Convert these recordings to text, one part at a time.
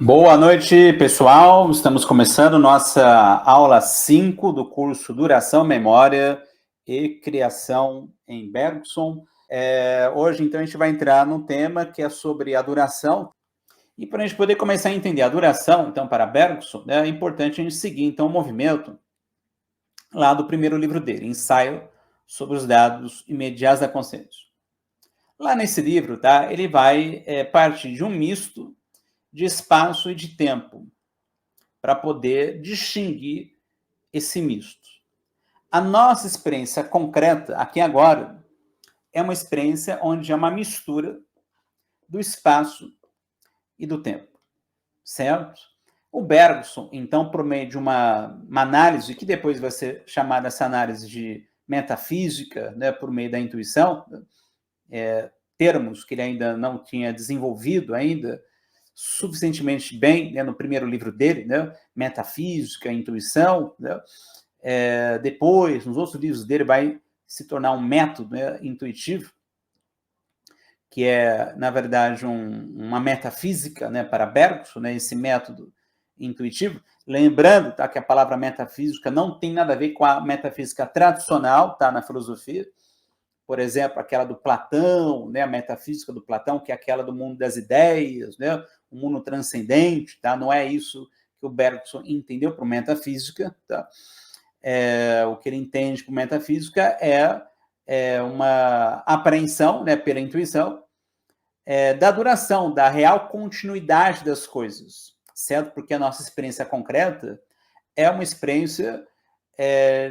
Boa noite, pessoal. Estamos começando nossa aula 5 do curso Duração, Memória e Criação em Bergson. Hoje, então, a gente vai entrar num tema que é sobre a duração. E para a gente poder começar a entender a duração, então, para Bergson, é importante a gente seguir, então, o movimento lá do primeiro livro dele, Ensaio sobre os Dados Imediatos da Consciência. Lá nesse livro, tá, ele vai partir de um misto de espaço e de tempo, para poder distinguir esse misto. A nossa experiência concreta, aqui agora, é uma experiência onde é uma mistura do espaço e do tempo, certo? O Bergson, então, por meio de uma análise, que depois vai ser chamada essa análise de metafísica, né, por meio da intuição, termos que ele ainda não tinha desenvolvido ainda suficientemente bem, né, no primeiro livro dele, né, metafísica, intuição, né, depois, nos outros livros dele, vai se tornar um método, né, intuitivo, que é, na verdade, uma metafísica, né, para Bergson, né, esse método intuitivo. Lembrando, tá, que a palavra metafísica não tem nada a ver com a metafísica tradicional, tá, na filosofia. Por exemplo, aquela do Platão, né, a metafísica do Platão, que é aquela do mundo das ideias, né, o mundo transcendente, tá? Não é isso que o Bergson entendeu por metafísica, tá? O que ele entende por metafísica é uma apreensão, né, pela intuição, da duração, da real continuidade das coisas, certo? Porque a nossa experiência concreta é uma experiência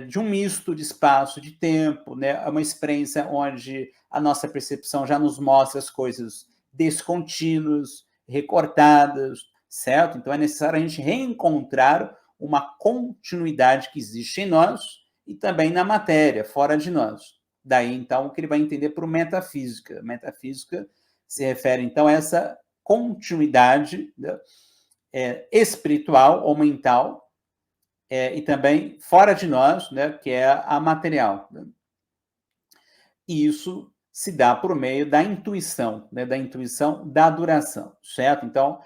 de um misto de espaço, de tempo, né? É uma experiência onde a nossa percepção já nos mostra as coisas descontínuas, recortadas, certo? Então é necessário a gente reencontrar uma continuidade que existe em nós e também na matéria, fora de nós. Daí, então, o que ele vai entender por metafísica. Metafísica se refere, então, a essa continuidade, né, espiritual ou mental, e também fora de nós, né, que é a material. Né? E isso se dá por meio da intuição, né, da intuição da duração, certo? Então,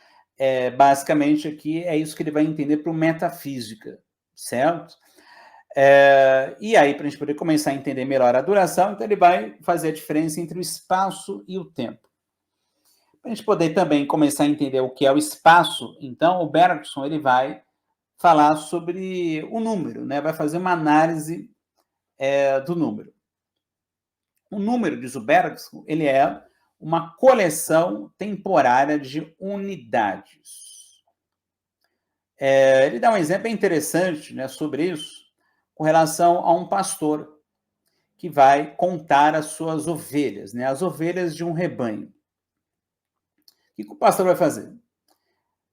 basicamente aqui é isso que ele vai entender por metafísica, certo? E aí, para a gente poder começar a entender melhor a duração, então ele vai fazer a diferença entre o espaço e o tempo. Para a gente poder também começar a entender o que é o espaço, então o Bergson ele vai falar sobre o número, né? Vai fazer uma análise do número. O número, diz o Bergson, ele é uma coleção temporária de unidades. Ele dá um exemplo interessante, né, sobre isso, com relação a um pastor que vai contar as suas ovelhas, né, as ovelhas de um rebanho. O que o pastor vai fazer?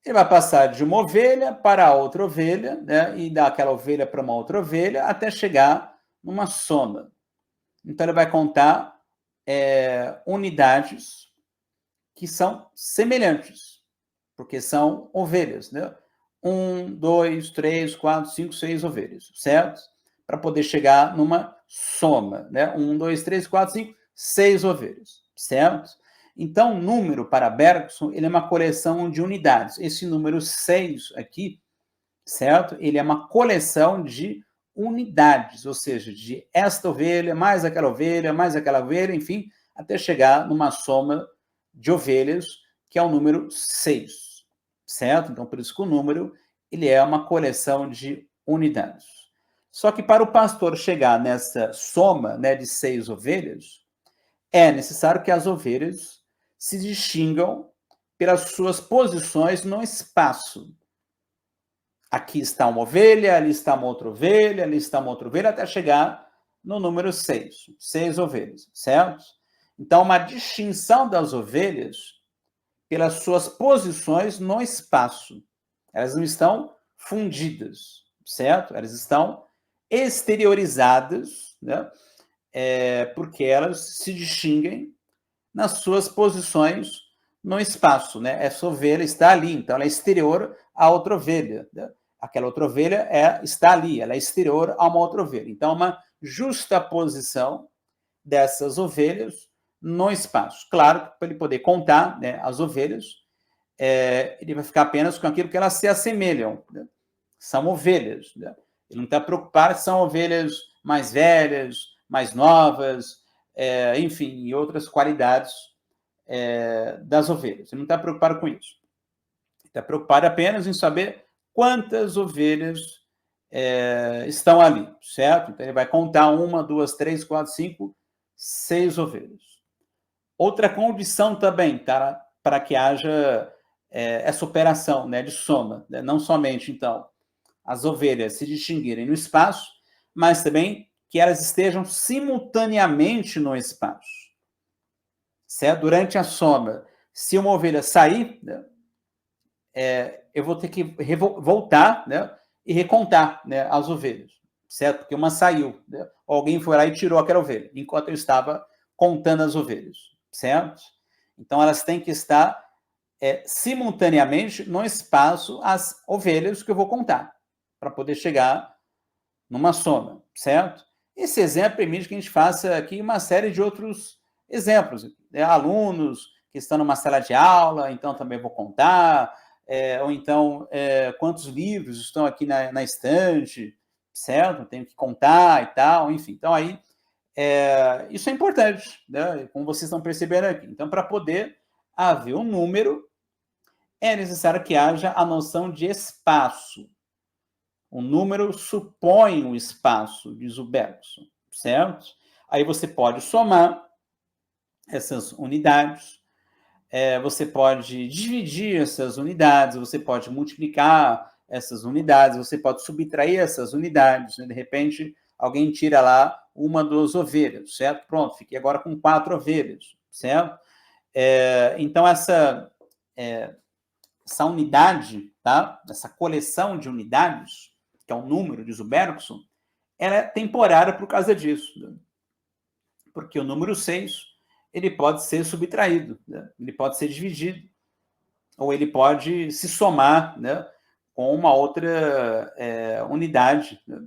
Ele vai passar de uma ovelha para outra ovelha, né, e daquela ovelha para uma outra ovelha, até chegar numa soma. Então, ele vai contar unidades que são semelhantes, porque são ovelhas, né? 1, 2, 3, 4, 5, 6 ovelhas, certo? Para poder chegar numa soma, né? 1, 2, 3, 4, 5, 6 ovelhas, certo? Então, o número para Bergson, ele é uma coleção de unidades. Esse número 6 aqui, certo? Ele é uma coleção de unidades, ou seja, de esta ovelha, mais aquela ovelha, enfim, até chegar numa soma de ovelhas, que é o número 6, certo? Então, por isso que o número, ele é uma coleção de unidades. Só que para o pastor chegar nessa soma, né, de 6 ovelhas, é necessário que as ovelhas se distingam pelas suas posições no espaço. Aqui está uma ovelha, ali está uma outra ovelha, ali está uma outra ovelha, até chegar no número 6. 6 ovelhas, certo? Então, uma distinção das ovelhas pelas suas posições no espaço. Elas não estão fundidas, certo? Elas estão exteriorizadas, né? Porque elas se distinguem nas suas posições no espaço, né? Essa ovelha está ali, então ela é exterior à outra ovelha, né? Aquela outra ovelha está ali, ela é exterior a uma outra ovelha. Então, uma justaposição dessas ovelhas no espaço. Claro que para ele poder contar, né, as ovelhas, ele vai ficar apenas com aquilo que elas se assemelham, né? São ovelhas, né? Ele não está preocupado se são ovelhas mais velhas, mais novas, enfim, e outras qualidades das ovelhas. Ele não está preocupado com isso. Ele está preocupado apenas em saber quantas ovelhas estão ali, certo? Então, ele vai contar 1, 2, 3, 4, 5, 6 ovelhas. Outra condição também, tá? Para que haja essa operação, né, de soma, né? Não somente, então, as ovelhas se distinguirem no espaço, mas também que elas estejam simultaneamente no espaço. Certo? Durante a soma, se uma ovelha sair, né, eu vou ter que voltar, né, e recontar, né, as ovelhas, certo? Porque uma saiu, né? Alguém foi lá e tirou aquela ovelha, enquanto eu estava contando as ovelhas, certo? Então, elas têm que estar simultaneamente no espaço as ovelhas que eu vou contar, para poder chegar numa soma, certo? Esse exemplo permite que a gente faça aqui uma série de outros exemplos, né? Alunos que estão numa sala de aula, então também vou contar, ou então quantos livros estão aqui na estante, certo? Tenho que contar e tal, enfim. Então aí, isso é importante, né? Como vocês estão percebendo aqui. Então, para poder haver um número, é necessário que haja a noção de espaço. O número supõe um espaço, diz o Bergson, certo? Aí você pode somar essas unidades, você pode dividir essas unidades, você pode multiplicar essas unidades, você pode subtrair essas unidades, né? De repente, alguém tira lá 1, 2 ovelhas, certo? Pronto, fiquei agora com 4 ovelhas, certo? Então, essa unidade, tá? Essa coleção de unidades, que é um número, diz o Bergson, ela é temporária por causa disso, né? Porque o número 6, ele pode ser subtraído, né? Ele pode ser dividido, ou ele pode se somar, né, com uma outra unidade, né?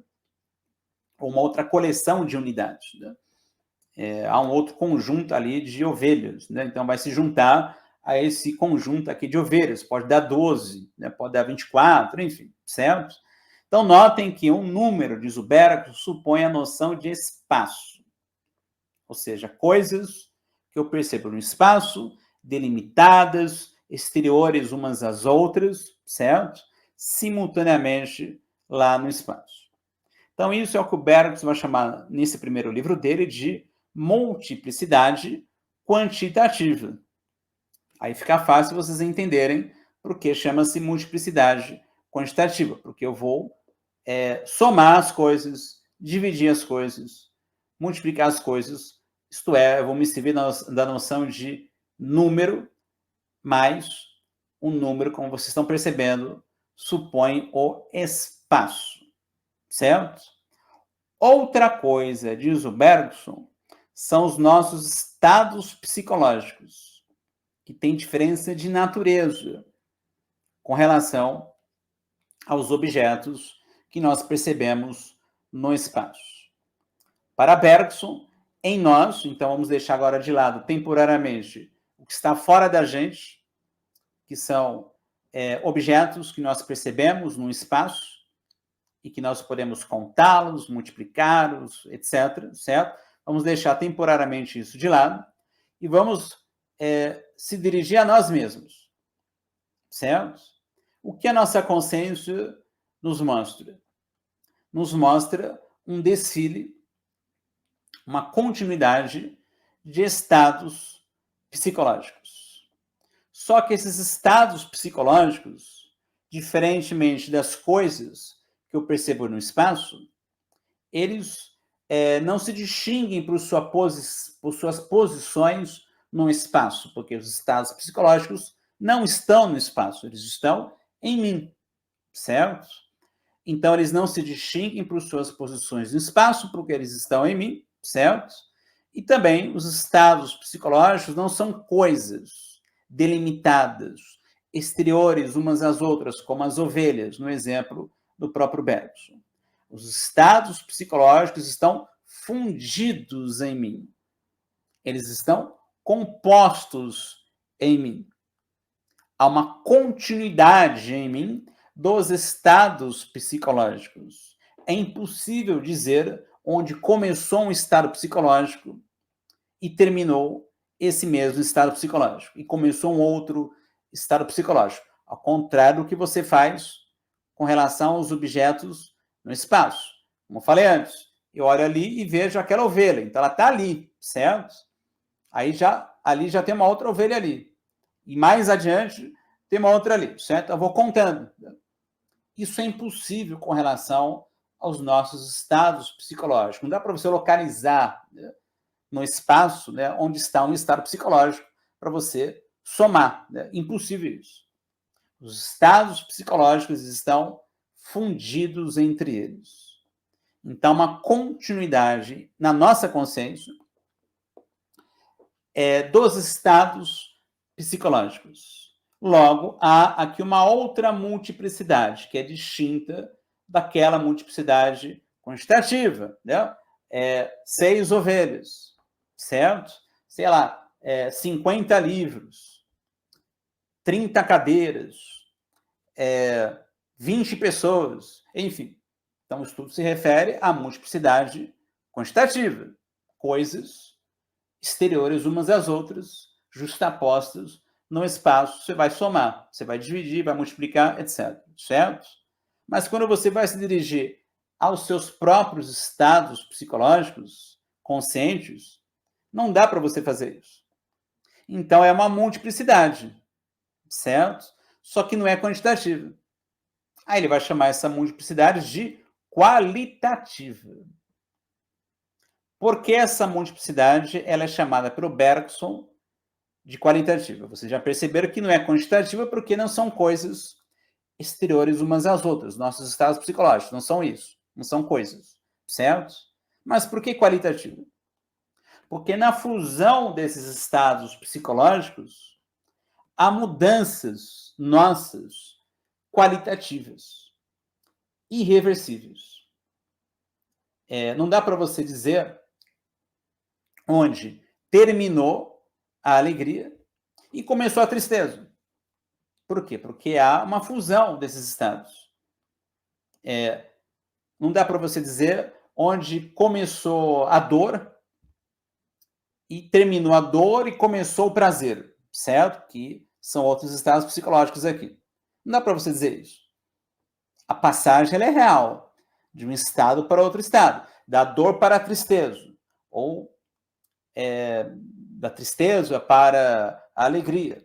Ou uma outra coleção de unidades, né? Há um outro conjunto ali de ovelhas, né? Então vai se juntar a esse conjunto aqui de ovelhas, pode dar 12, né? Pode dar 24, enfim, certo? Então, notem que um número, diz o Bergson, supõe a noção de espaço. Ou seja, coisas que eu percebo no espaço, delimitadas, exteriores umas às outras, certo? Simultaneamente lá no espaço. Então, isso é o que o Bergson vai chamar, nesse primeiro livro dele, de multiplicidade quantitativa. Aí fica fácil vocês entenderem por que chama-se multiplicidade quantitativa, porque eu vou somar as coisas, dividir as coisas, multiplicar as coisas, isto é, eu vou me servir da noção de número, mais um número, como vocês estão percebendo, supõe o espaço, certo? Outra coisa, diz o Bergson, são os nossos estados psicológicos, que têm diferença de natureza com relação aos objetos que nós percebemos no espaço. Para Bergson, em nós, então vamos deixar agora de lado temporariamente o que está fora da gente, que são objetos que nós percebemos no espaço e que nós podemos contá-los, multiplicá-los, etc., certo? Vamos deixar temporariamente isso de lado e vamos se dirigir a nós mesmos, certo? O que a nossa consciência nos mostra? Nos mostra um desfile, uma continuidade de estados psicológicos. Só que esses estados psicológicos, diferentemente das coisas que eu percebo no espaço, eles não se distinguem por suas posições no espaço, porque os estados psicológicos não estão no espaço, eles estão em mim, certo? Então, eles não se distinguem por suas posições no espaço, porque eles estão em mim, certo? E também os estados psicológicos não são coisas delimitadas, exteriores umas às outras, como as ovelhas, no exemplo do próprio Bergson. Os estados psicológicos estão fundidos em mim. Eles estão compostos em mim. há uma continuidade em mim dos estados psicológicos. É impossível dizer onde começou um estado psicológico e terminou esse mesmo estado psicológico, e começou um outro estado psicológico. Ao contrário do que você faz com relação aos objetos no espaço. Como eu falei antes, eu olho ali e vejo aquela ovelha, então ela está ali, certo? Ali já tem uma outra ovelha ali. E mais adiante tem uma outra ali, certo? Eu vou contando. Isso é impossível com relação aos nossos estados psicológicos. Não dá para você localizar, né, no espaço, né, onde está um estado psicológico para você somar. Né? Impossível isso. Os estados psicológicos estão fundidos entre eles. Então, uma continuidade na nossa consciência dos estados psicológicos. Logo, há aqui uma outra multiplicidade, que é distinta daquela multiplicidade quantitativa, né? 6 ovelhas, certo? Sei lá, 50 livros, 30 cadeiras, 20 pessoas, enfim. Então, o estudo se refere à multiplicidade quantitativa, coisas exteriores umas às outras, justapostas no espaço, você vai somar, você vai dividir, vai multiplicar, etc. Certo? Mas quando você vai se dirigir aos seus próprios estados psicológicos conscientes, não dá para você fazer isso. Então, é uma multiplicidade, certo? Só que não é quantitativa. Aí ele vai chamar essa multiplicidade de qualitativa. Por que essa multiplicidade ela é chamada pelo Bergson de qualitativa? Vocês já perceberam que não é quantitativa porque não são coisas exteriores umas às outras. Nossos estados psicológicos não são isso, não são coisas, certo? Mas por que qualitativa? Porque na fusão desses estados psicológicos há mudanças nossas qualitativas, irreversíveis. Não dá para você dizer onde terminou a alegria e começou a tristeza. Por quê? Porque há uma fusão desses estados. Não dá para você dizer onde começou a dor e terminou a dor e começou o prazer, certo? Que são outros estados psicológicos aqui. Não dá para você dizer isso. A passagem ela é real, de um estado para outro estado, da dor para a tristeza, ou da tristeza para a alegria,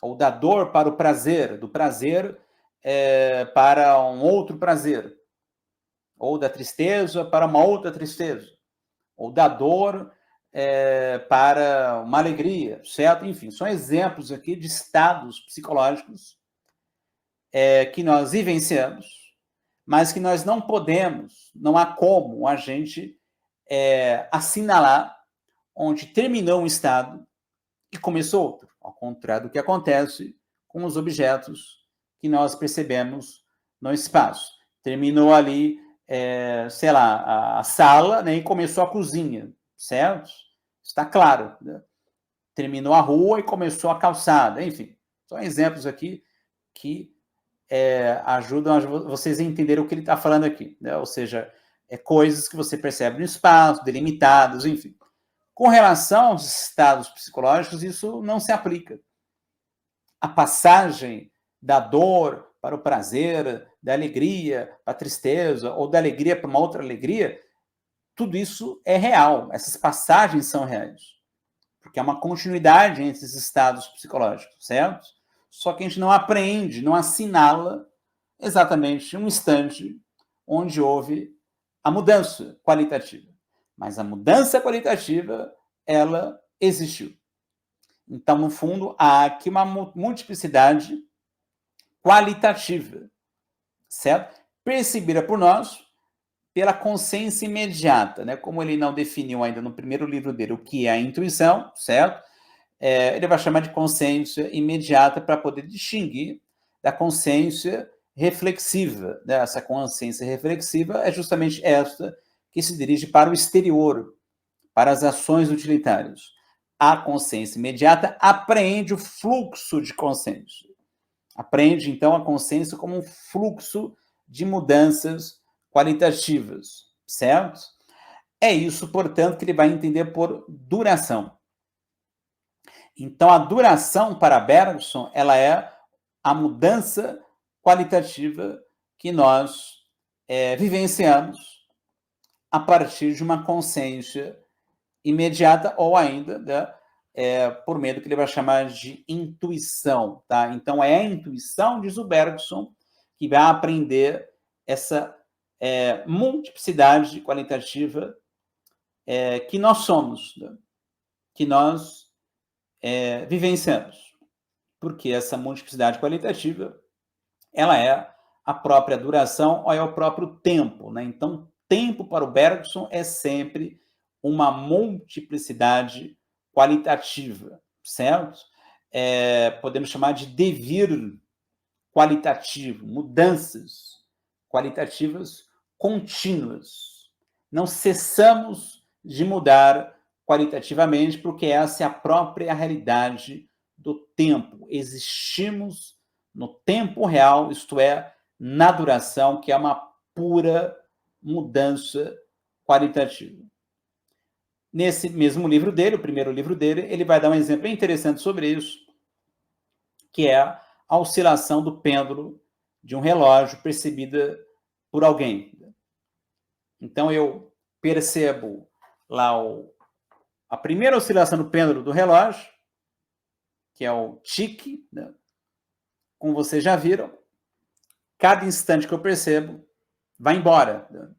ou da dor para o prazer, do prazer para um outro prazer, ou da tristeza para uma outra tristeza, ou da dor para uma alegria, certo? Enfim, são exemplos aqui de estados psicológicos que nós vivenciamos, mas que nós não podemos, não há como a gente assinalar onde terminou um estado e começou outro, ao contrário do que acontece com os objetos que nós percebemos no espaço. Terminou ali, sei lá, a sala, né, e começou a cozinha, certo? Está claro. Né? Terminou a rua e começou a calçada, enfim. São exemplos aqui que ajudam a vocês a entender o que ele está falando aqui, né? Ou seja, coisas que você percebe no espaço, delimitados, enfim. Com relação aos estados psicológicos, isso não se aplica. A passagem da dor para o prazer, da alegria para a tristeza, ou da alegria para uma outra alegria, tudo isso é real. Essas passagens são reais. Porque há uma continuidade entre esses estados psicológicos, certo? Só que a gente não apreende, não assinala exatamente um instante onde houve a mudança qualitativa. Mas a mudança qualitativa, ela existiu. Então, no fundo, há aqui uma multiplicidade qualitativa, certo? Percebida por nós pela consciência imediata, né? Como ele não definiu ainda no primeiro livro dele o que é a intuição, certo? Ele vai chamar de consciência imediata para poder distinguir da consciência reflexiva. Né? Essa consciência reflexiva é justamente esta que se dirige para o exterior, para as ações utilitárias. a consciência imediata apreende o fluxo de consciência. Apreende, então, a consciência como um fluxo de mudanças qualitativas, certo? É isso, portanto, que ele vai entender por duração. Então, a duração para Bergson, ela é a mudança qualitativa que nós vivenciamos a partir de uma consciência imediata ou ainda, né, por meio do que ele vai chamar de intuição, tá? Então, é a intuição, diz o Bergson, que vai aprender essa multiplicidade qualitativa que nós somos, né? Que nós vivenciamos. Porque essa multiplicidade qualitativa, ela é a própria duração ou é o próprio tempo, né? Então, tempo para o Bergson é sempre uma multiplicidade qualitativa, certo? Podemos chamar de devir qualitativo, mudanças qualitativas contínuas. Não cessamos de mudar qualitativamente, porque essa é a própria realidade do tempo. Existimos no tempo real, isto é, na duração, que é uma pura mudança qualitativa. Nesse mesmo livro dele, o primeiro livro dele, ele vai dar um exemplo bem interessante sobre isso, que é a oscilação do pêndulo de um relógio percebida por alguém. Então, eu percebo lá a primeira oscilação do pêndulo do relógio, que é o tique, né? Como vocês já viram, cada instante que eu percebo vai embora, né?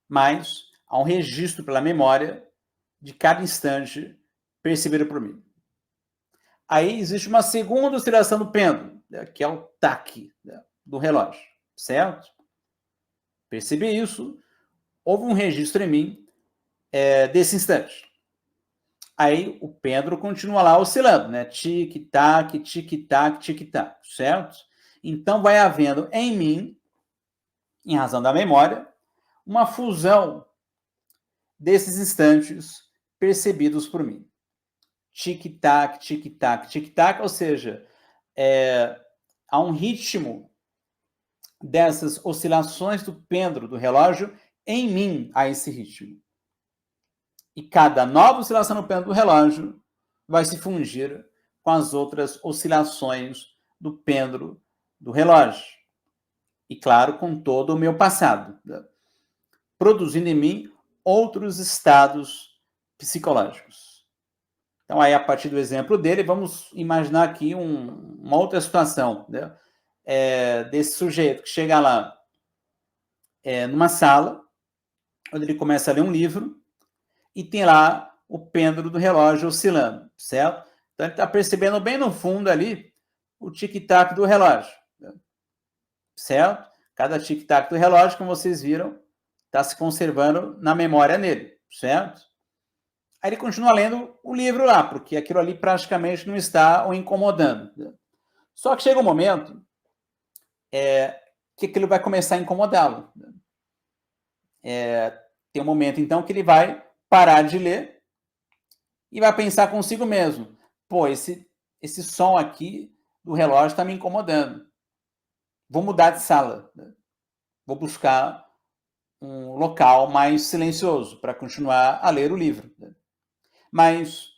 Mas há um registro pela memória de cada instante percebido por mim. Aí existe uma segunda oscilação do pêndulo, né, que é o taque, né, do relógio, certo? Percebi isso, houve um registro em mim desse instante. Aí o pêndulo continua lá oscilando, né? Tic-tac, tic-tac, tic-tac, certo? Então vai havendo em mim, em razão da memória, uma fusão desses instantes percebidos por mim. Tic-tac, tic-tac, tic-tac, ou seja, há um ritmo dessas oscilações do pêndulo do relógio em mim, a esse ritmo. E cada nova oscilação no pêndulo do relógio vai se fundir com as outras oscilações do pêndulo do relógio. E, claro, com todo o meu passado, né? Produzindo em mim outros estados psicológicos. Então, aí, a partir do exemplo dele, vamos imaginar aqui uma outra situação, né? Desse sujeito que chega lá numa sala, onde ele começa a ler um livro, e tem lá o pêndulo do relógio oscilando, certo? Então, ele está percebendo bem no fundo ali o tic-tac do relógio, né? Certo? Cada tic-tac do relógio, como vocês viram, está se conservando na memória nele, certo? Aí ele continua lendo o livro lá, porque aquilo ali praticamente não está o incomodando, né? Só que chega um momento que aquilo vai começar a incomodá-lo, né? Tem um momento, então, que ele vai parar de ler e vai pensar consigo mesmo: pô, esse som aqui do relógio está me incomodando. Vou mudar de sala, né? Vou buscar um local mais silencioso para continuar a ler o livro, né? Mas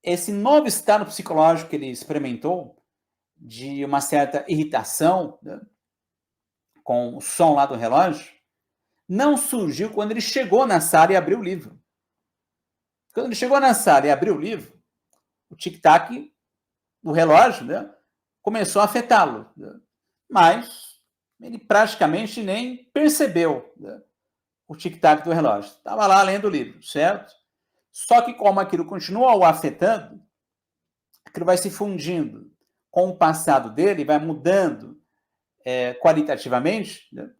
esse novo estado psicológico que ele experimentou, de uma certa irritação, né, com o som lá do relógio, não surgiu quando ele chegou na sala e abriu o livro. Quando ele chegou na sala e abriu o livro, o tic-tac do relógio, né, começou a afetá-lo, né? Mas ele praticamente nem percebeu, né, o tic-tac do relógio. Estava lá lendo o livro, certo? Só que como aquilo continua o afetando, aquilo vai se fundindo com o passado dele, vai mudando qualitativamente, né?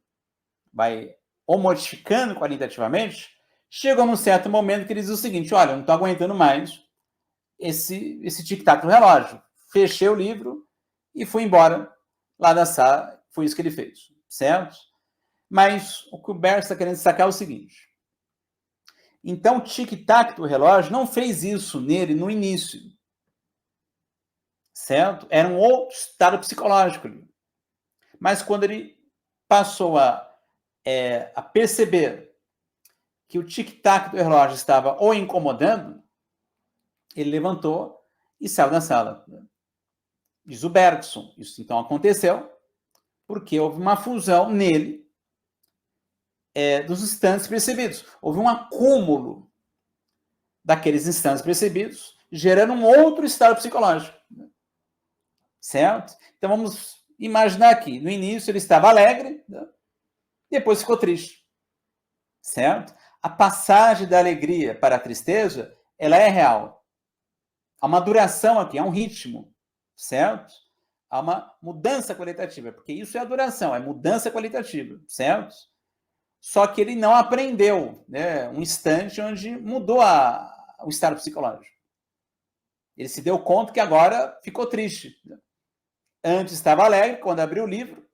Vai ou modificando qualitativamente. Chegou num certo momento que ele diz o seguinte: olha, eu não estou aguentando mais esse tic-tac do relógio. Fechei o livro e fui embora lá da sala. Foi isso que ele fez, certo? Mas o que o Bergson está querendo destacar é o seguinte: Então, o tic-tac do relógio não fez isso nele no início, certo? Era um outro estado psicológico ali. Mas quando ele passou a perceber que o tic-tac do relógio estava o incomodando, ele levantou e saiu da sala. Diz o Bergson. Isso então aconteceu porque houve uma fusão nele dos instantes percebidos. Houve um acúmulo daqueles instantes percebidos, gerando um outro estado psicológico. Certo? Então vamos imaginar aqui. No início ele estava alegre, né? Depois ficou triste. Certo? A passagem da alegria para a tristeza, ela é real. Há uma duração aqui, há um ritmo. Certo? Há uma mudança qualitativa, porque isso é a duração, é mudança qualitativa. Certo? Só que ele não aprendeu, né, um instante onde mudou o estado psicológico. Ele se deu conta que agora ficou triste. Antes estava alegre quando abriu o livro,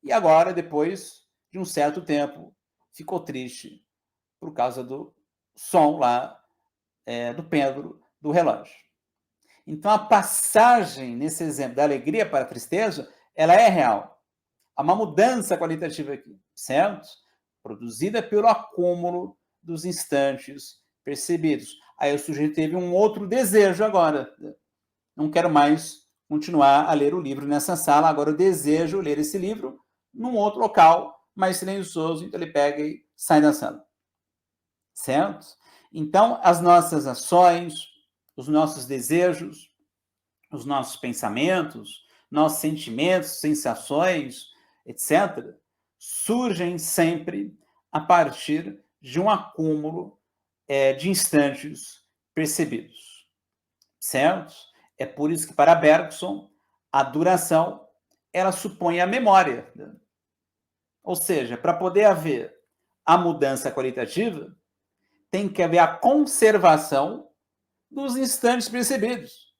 e agora, depois de um certo tempo, ficou triste por causa do som lá do pêndulo do relógio. Então, a passagem, nesse exemplo, da alegria para a tristeza, ela é real. Há uma mudança qualitativa aqui, certo? Produzida pelo acúmulo dos instantes percebidos. Aí o sujeito teve um outro desejo agora. Não quero mais continuar a ler o livro nessa sala, agora eu desejo ler esse livro num outro local, mais silencioso, então ele pega e sai da sala. Certo? Então, as nossas ações, os nossos desejos, os nossos pensamentos, nossos sentimentos, sensações, etc., surgem sempre a partir de um acúmulo de instantes percebidos. Certo? É por isso que, para Bergson, a duração ela supõe a memória. Né? Ou seja, para poder haver a mudança qualitativa, tem que haver a conservação dos instantes percebidos,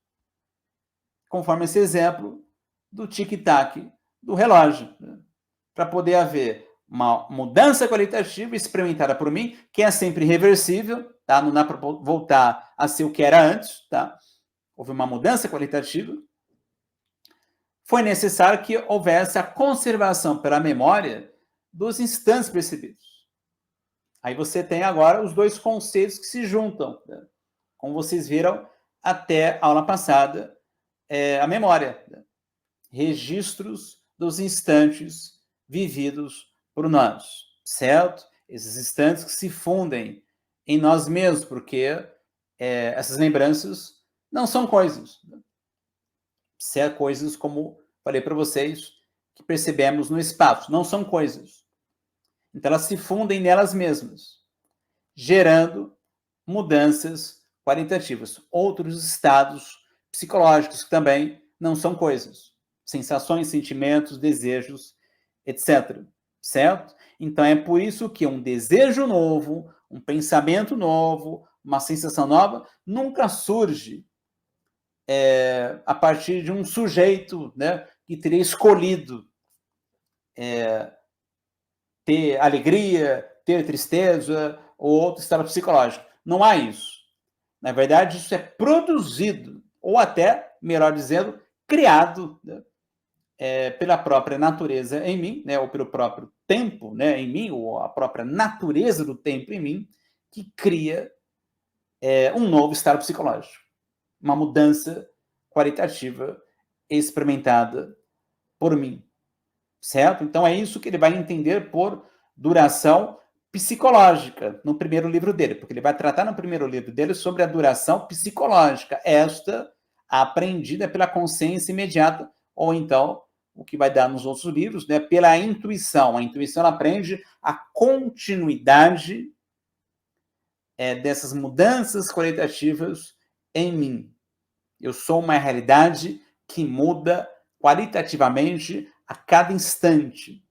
conforme esse exemplo do tic-tac do relógio. Né? Para poder haver uma mudança qualitativa experimentada por mim, que é sempre reversível, tá? Não dá para voltar a ser o que era antes, tá? Houve uma mudança qualitativa. Foi necessário que houvesse a conservação pela memória dos instantes percebidos. Aí você tem agora os dois conceitos que se juntam, né? Como vocês viram até a aula passada, a memória. Né? Registros dos instantes vividos por nós, certo? Esses instantes que se fundem em nós mesmos, porque essas lembranças não são coisas. São coisas, como falei para vocês, que percebemos no espaço, não são coisas. Então elas se fundem nelas mesmas, gerando mudanças qualitativas. Outros estados psicológicos que também não são coisas. Sensações, sentimentos, desejos, etc. Certo? Então é por isso que um desejo novo, um pensamento novo, uma sensação nova, nunca surge a partir de um sujeito, né, que teria escolhido ter alegria, ter tristeza ou outro estado psicológico. Não há isso. Na verdade, isso é produzido, ou até, melhor dizendo, criado, né, pela própria natureza em mim, né, ou pelo próprio tempo, né, em mim, ou a própria natureza do tempo em mim, que cria um novo estado psicológico. Uma mudança qualitativa experimentada por mim. Certo? Então é isso que ele vai entender por duração psicológica no primeiro livro dele, porque ele vai tratar no primeiro livro dele sobre a duração psicológica, esta aprendida pela consciência imediata, ou então o que vai dar nos outros livros, né, pela intuição. A intuição ela aprende a continuidade dessas mudanças qualitativas em mim. Eu sou uma realidade que muda qualitativamente a cada instante.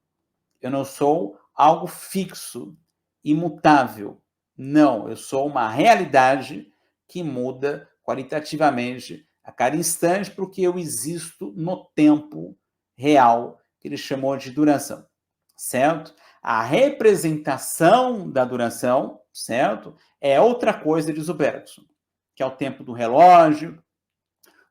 Eu não sou algo fixo, imutável. Não, eu sou uma realidade que muda qualitativamente a cada instante, porque eu existo no tempo real, que ele chamou de duração. certo? A representação da duração, certo? É outra coisa, diz o Bergson, que é o tempo do relógio,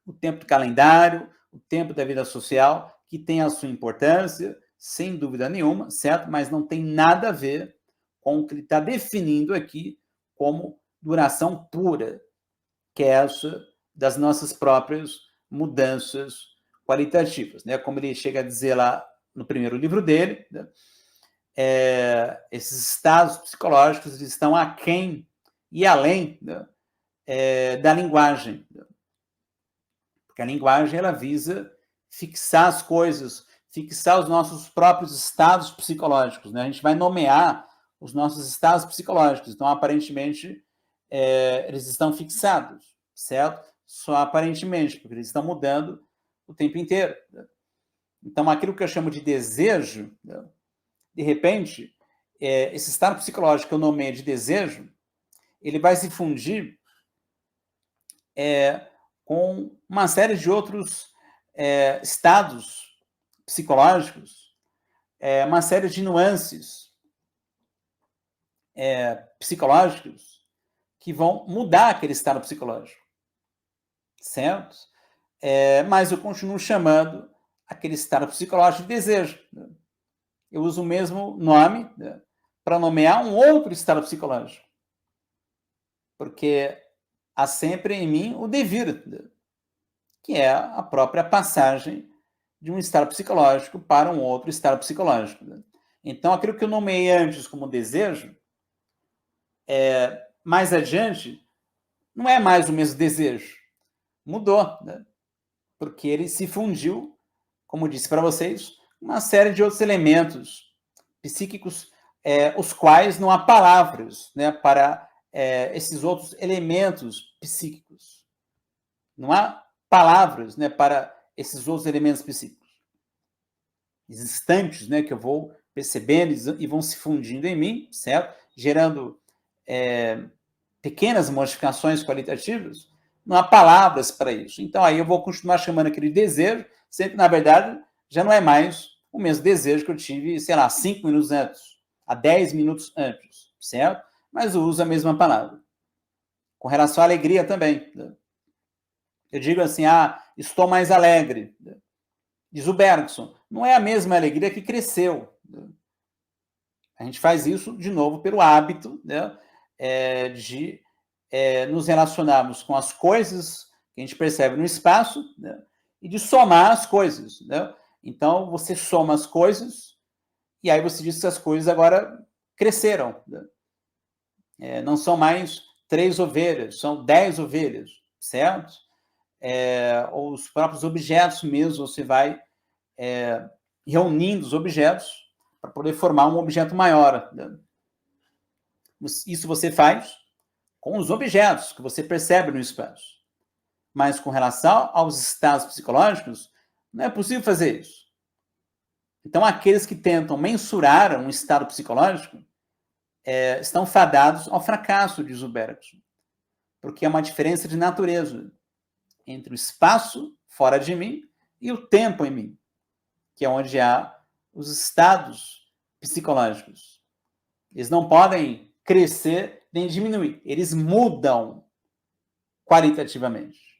o tempo do calendário, o tempo da vida social, que tem a sua importância, sem dúvida nenhuma, certo? Mas não tem nada a ver com o que ele está definindo aqui como duração pura, que é essa das nossas próprias mudanças qualitativas, né? Como ele chega a dizer lá no primeiro livro dele, né? Esses estados psicológicos estão aquém e além, né? Da linguagem, né? Porque a linguagem ela visa fixar as coisas, fixar os nossos próprios estados psicológicos, né? A gente vai nomear os nossos estados psicológicos, então aparentemente eles estão fixados, certo? Só aparentemente, porque eles estão mudando o tempo inteiro, né? Então, aquilo que eu chamo de desejo, né? De repente, esse estado psicológico que eu nomeei de desejo, ele vai se fundir com uma série de outros estados psicológicos, uma série de nuances psicológicos que vão mudar aquele estado psicológico, certo? Mas eu continuo chamando aquele estado psicológico de desejo, né? Eu uso o mesmo nome, né, para nomear um outro estado psicológico, porque há sempre em mim o devir, né, que é a própria passagem de um estado psicológico para um outro estado psicológico, né? Então, aquilo que eu nomeei antes como desejo, mais adiante, não é mais o mesmo desejo. Mudou, né? Porque ele se fundiu, como disse para vocês, uma série de outros elementos psíquicos, os quais não há palavras, né, para esses outros elementos psíquicos. Não há palavras, né, para esses outros elementos psíquicos. Instantes, né, que eu vou percebendo e vão se fundindo em mim, certo? Gerando pequenas modificações qualitativas, não há palavras para isso. Então, aí eu vou continuar chamando aquele desejo, sendo que, na verdade, já não é mais o mesmo desejo que eu tive, sei lá, 5 minutos antes, há 10 minutos antes, certo? Mas eu uso a mesma palavra. Com relação à alegria também, né? Eu digo assim, estou mais alegre. Diz o Bergson, não é a mesma alegria que cresceu. A gente faz isso, de novo, pelo hábito, né, de nos relacionarmos com as coisas que a gente percebe no espaço, né, e de somar as coisas, né? Então, você soma as coisas e aí você diz que as coisas agora cresceram, né? Não são mais 3 ovelhas, são 10 ovelhas, certo? Ou os próprios objetos mesmo, você vai reunindo os objetos para poder formar um objeto maior, né? Isso você faz com os objetos que você percebe no espaço. Mas com relação aos estados psicológicos, não é possível fazer isso. Então, aqueles que tentam mensurar um estado psicológico estão fadados ao fracasso, diz o Bergson, porque é uma diferença de natureza entre o espaço fora de mim e o tempo em mim, que é onde há os estados psicológicos. Eles não podem crescer nem diminuir, eles mudam qualitativamente.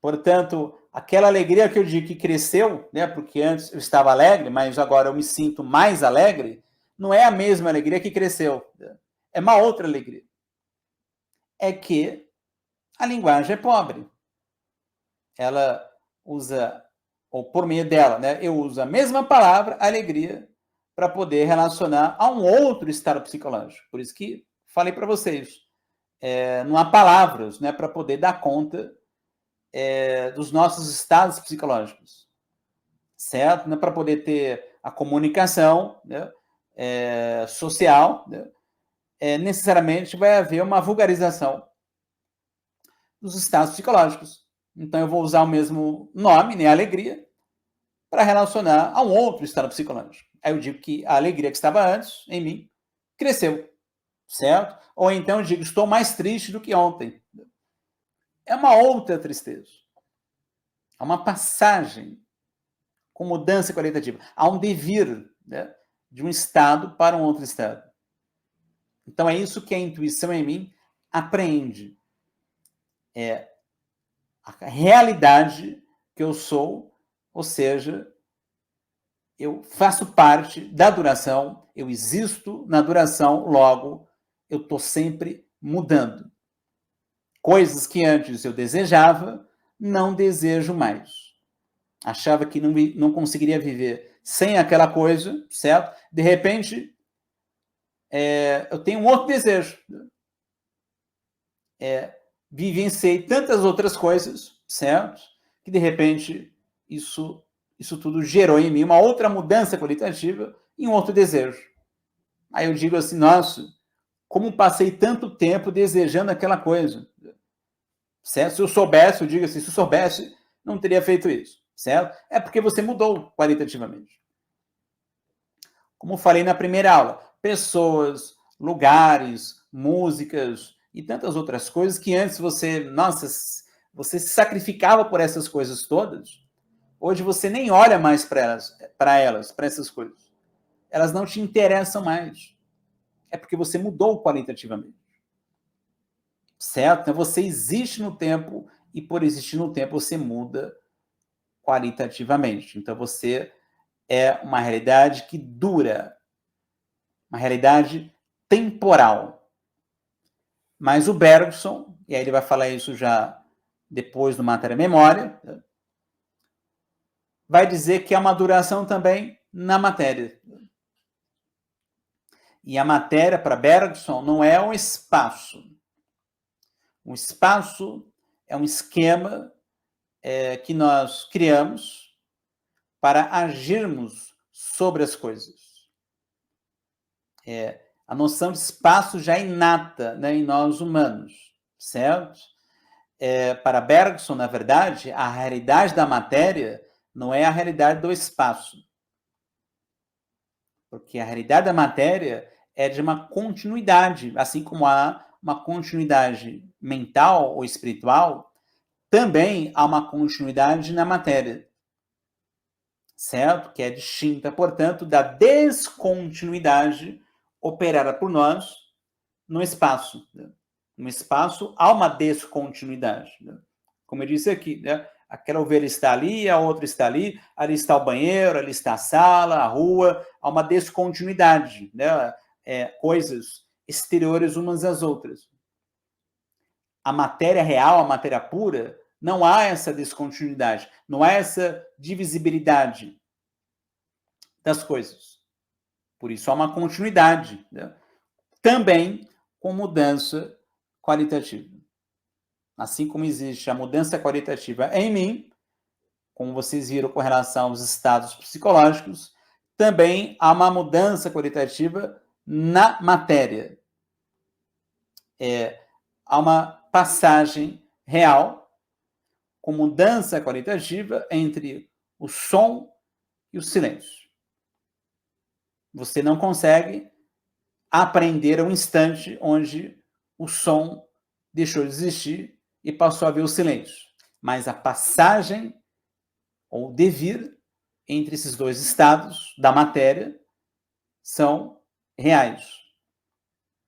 Portanto, aquela alegria que eu digo que cresceu, né, porque antes eu estava alegre, mas agora eu me sinto mais alegre, não é a mesma alegria que cresceu. É uma outra alegria. É que a linguagem é pobre. Ela usa, ou por meio dela, né, eu uso a mesma palavra, alegria, para poder relacionar a um outro estado psicológico. Por isso que falei para vocês, não há palavras, né, para poder dar conta dos nossos estados psicológicos, certo? Né? Para poder ter a comunicação, né, social, né, necessariamente vai haver uma vulgarização dos estados psicológicos. Então, eu vou usar o mesmo nome, né, alegria, para relacionar a um outro estado psicológico. Aí eu digo que a alegria que estava antes, em mim, cresceu, certo? Ou então eu digo, estou mais triste do que ontem. É uma outra tristeza. Há uma passagem com mudança qualitativa. Há um devir, né? de um estado para um outro estado. Então, é isso que a intuição em mim apreende. É a realidade que eu sou, ou seja, eu faço parte da duração, eu existo na duração, logo, eu estou sempre mudando. Coisas que antes eu desejava, não desejo mais. Achava que não conseguiria viver sem aquela coisa, certo? De repente, eu tenho um outro desejo. Vivenciei tantas outras coisas, certo? Que de repente isso tudo gerou em mim uma outra mudança qualitativa e um outro desejo. Aí eu digo assim, nossa, como passei tanto tempo desejando aquela coisa, certo? Se eu soubesse, eu digo assim, se eu soubesse, não teria feito isso, certo? É porque você mudou qualitativamente. Como falei na primeira aula, pessoas, lugares, músicas e tantas outras coisas que antes você se sacrificava por essas coisas todas, hoje você nem olha mais para essas coisas. Elas não te interessam mais. É porque você mudou qualitativamente. Certo? Então você existe no tempo e por existir no tempo você muda qualitativamente. Então você é uma realidade que dura, uma realidade temporal. Mas o Bergson, e aí ele vai falar isso já depois do Matéria-Memória, vai dizer que há uma duração também na matéria. E a matéria, para Bergson, não é um espaço. Um espaço é um esquema que nós criamos para agirmos sobre as coisas. A noção de espaço já é inata, né, em nós humanos, certo? Para Bergson, na verdade, a realidade da matéria não é a realidade do espaço. Porque a realidade da matéria é de uma continuidade, assim como há uma continuidade mental ou espiritual, também há uma continuidade na matéria. Certo? Que é distinta, portanto, da descontinuidade operada por nós no espaço. Né? No espaço há uma descontinuidade. Né? Como eu disse aqui, né? Aquela ovelha está ali, a outra está ali está o banheiro, ali está a sala, a rua, há uma descontinuidade, né? Coisas exteriores umas às outras. A matéria real, a matéria pura, não há essa descontinuidade, não há essa divisibilidade das coisas. Por isso há uma continuidade, né? Também com mudança qualitativa. Assim como existe a mudança qualitativa em mim, como vocês viram com relação aos estados psicológicos, também há uma mudança qualitativa na matéria. Há uma passagem real com mudança qualitativa entre o som e o silêncio. Você não consegue aprender um instante onde o som deixou de existir e passou a haver o silêncio. Mas a passagem ou devir entre esses dois estados da matéria são reais.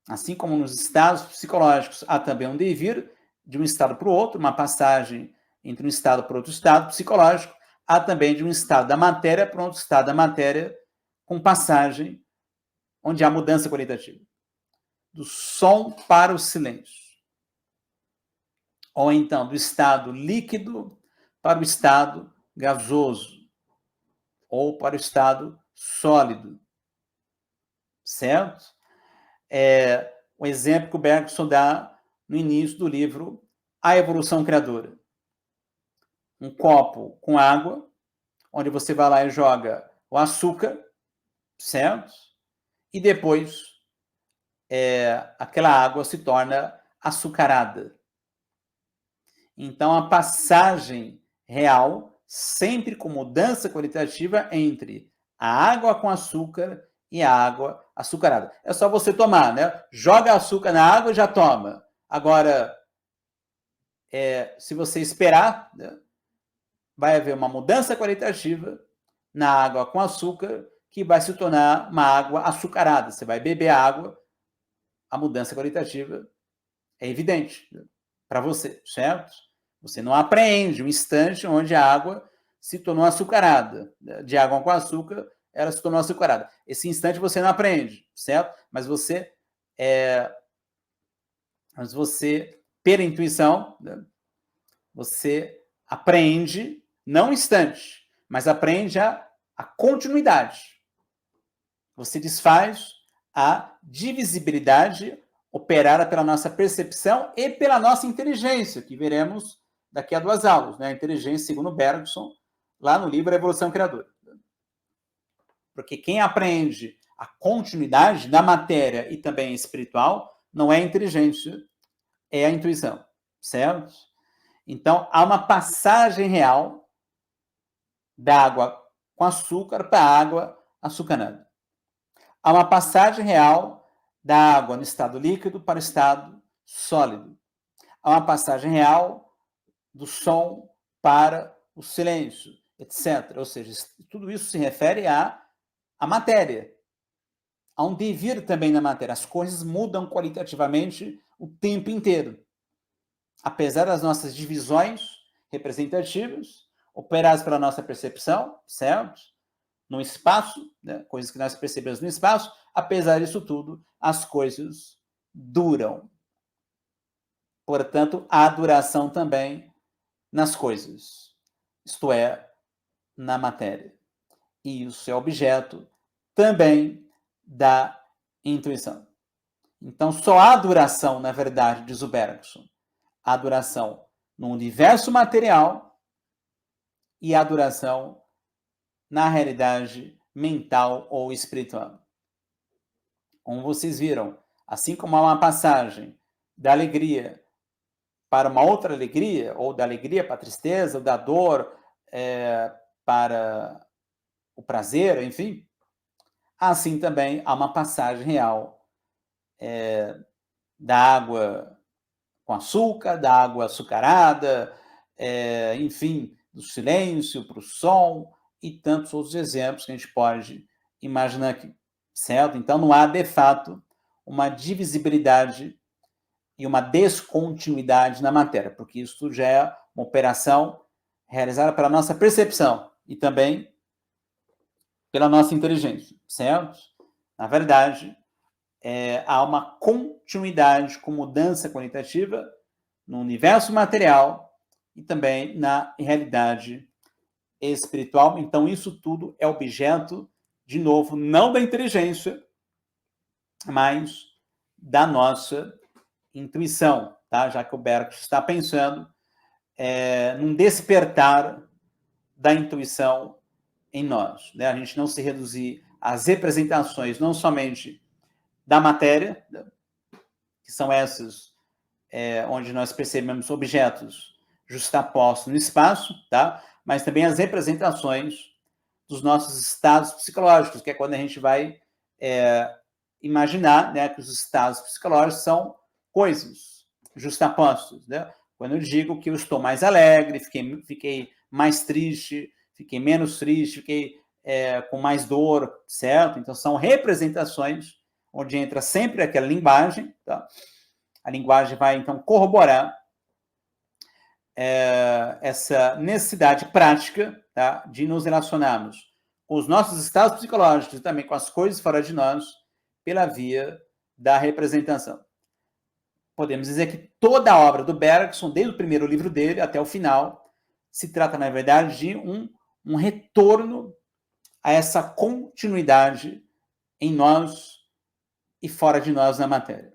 Assim como nos estados psicológicos há também um devir de um estado para o outro, uma passagem entre um estado para outro estado psicológico, há também de um estado da matéria para outro estado da matéria com passagem onde há mudança qualitativa. Do som para o silêncio. Ou então, do estado líquido para o estado gasoso. Ou para o estado sólido. Certo? O exemplo que o Bergson dá no início do livro A Evolução Criadora. Um copo com água, onde você vai lá e joga o açúcar, certo? E depois aquela água se torna açucarada. Então, a passagem real, sempre com mudança qualitativa entre a água com açúcar e a água açucarada. É só você tomar, né? Joga açúcar na água e já toma. Agora, se você esperar, né, vai haver uma mudança qualitativa na água com açúcar que vai se tornar uma água açucarada. Você vai beber água, a mudança qualitativa é evidente para você, certo? Você não apreende um instante onde a água se tornou açucarada. De água com açúcar, ela se tornou açucarada. Esse instante você não aprende, certo? Mas você, pela intuição, você aprende, não um instante, mas aprende a continuidade. Você desfaz a divisibilidade operada pela nossa percepção e pela nossa inteligência, que veremos daqui a 2 aulas, né? A inteligência, segundo Bergson, lá no livro A Evolução Criadora. Porque quem aprende a continuidade da matéria e também espiritual não é a inteligência, é a intuição, certo? Então, há uma passagem real da água com açúcar para a água açucarada. Há uma passagem real da água no estado líquido para o estado sólido. Há uma passagem real do som para o silêncio, etc. Ou seja, tudo isso se refere à matéria. Há um devir também na matéria. As coisas mudam qualitativamente o tempo inteiro. Apesar das nossas divisões representativas, operadas pela nossa percepção, certo? No espaço, né? Coisas que nós percebemos no espaço, apesar disso tudo, as coisas duram. Portanto, há duração também nas coisas, isto é, na matéria. E isso é objeto também da intuição. Então, só há duração, na verdade, diz o Bergson. Há duração no universo material e há duração na realidade mental ou espiritual. Como vocês viram, assim como há uma passagem da alegria para uma outra alegria, ou da alegria para a tristeza, ou da dor para o prazer, enfim, assim também há uma passagem real da água com açúcar, da água açucarada, enfim, do silêncio para o som e tantos outros exemplos que a gente pode imaginar aqui, certo? Então não há, de fato, uma divisibilidade e uma descontinuidade na matéria, porque isso já é uma operação realizada pela nossa percepção e também pela nossa inteligência, certo? Na verdade, há uma continuidade com mudança qualitativa no universo material e também na realidade espiritual. Então, isso tudo é objeto, de novo, não da inteligência, mas da nossa intuição, tá? Já que o Bergson está pensando num despertar da intuição em nós, né? A gente não se reduzir às representações, não somente da matéria, que são essas onde nós percebemos objetos justapostos no espaço, tá? Mas também as representações dos nossos estados psicológicos, que é quando a gente vai imaginar, né, que os estados psicológicos são coisas justapostas, né? Quando eu digo que eu estou mais alegre, fiquei mais triste, fiquei menos triste, fiquei com mais dor, certo? Então, são representações onde entra sempre aquela linguagem, tá? A linguagem vai, então, corroborar essa necessidade prática, tá, de nos relacionarmos com os nossos estados psicológicos e também com as coisas fora de nós pela via da representação. Podemos dizer que toda a obra do Bergson, desde o primeiro livro dele até o final, se trata, na verdade, de um retorno a essa continuidade em nós e fora de nós na matéria.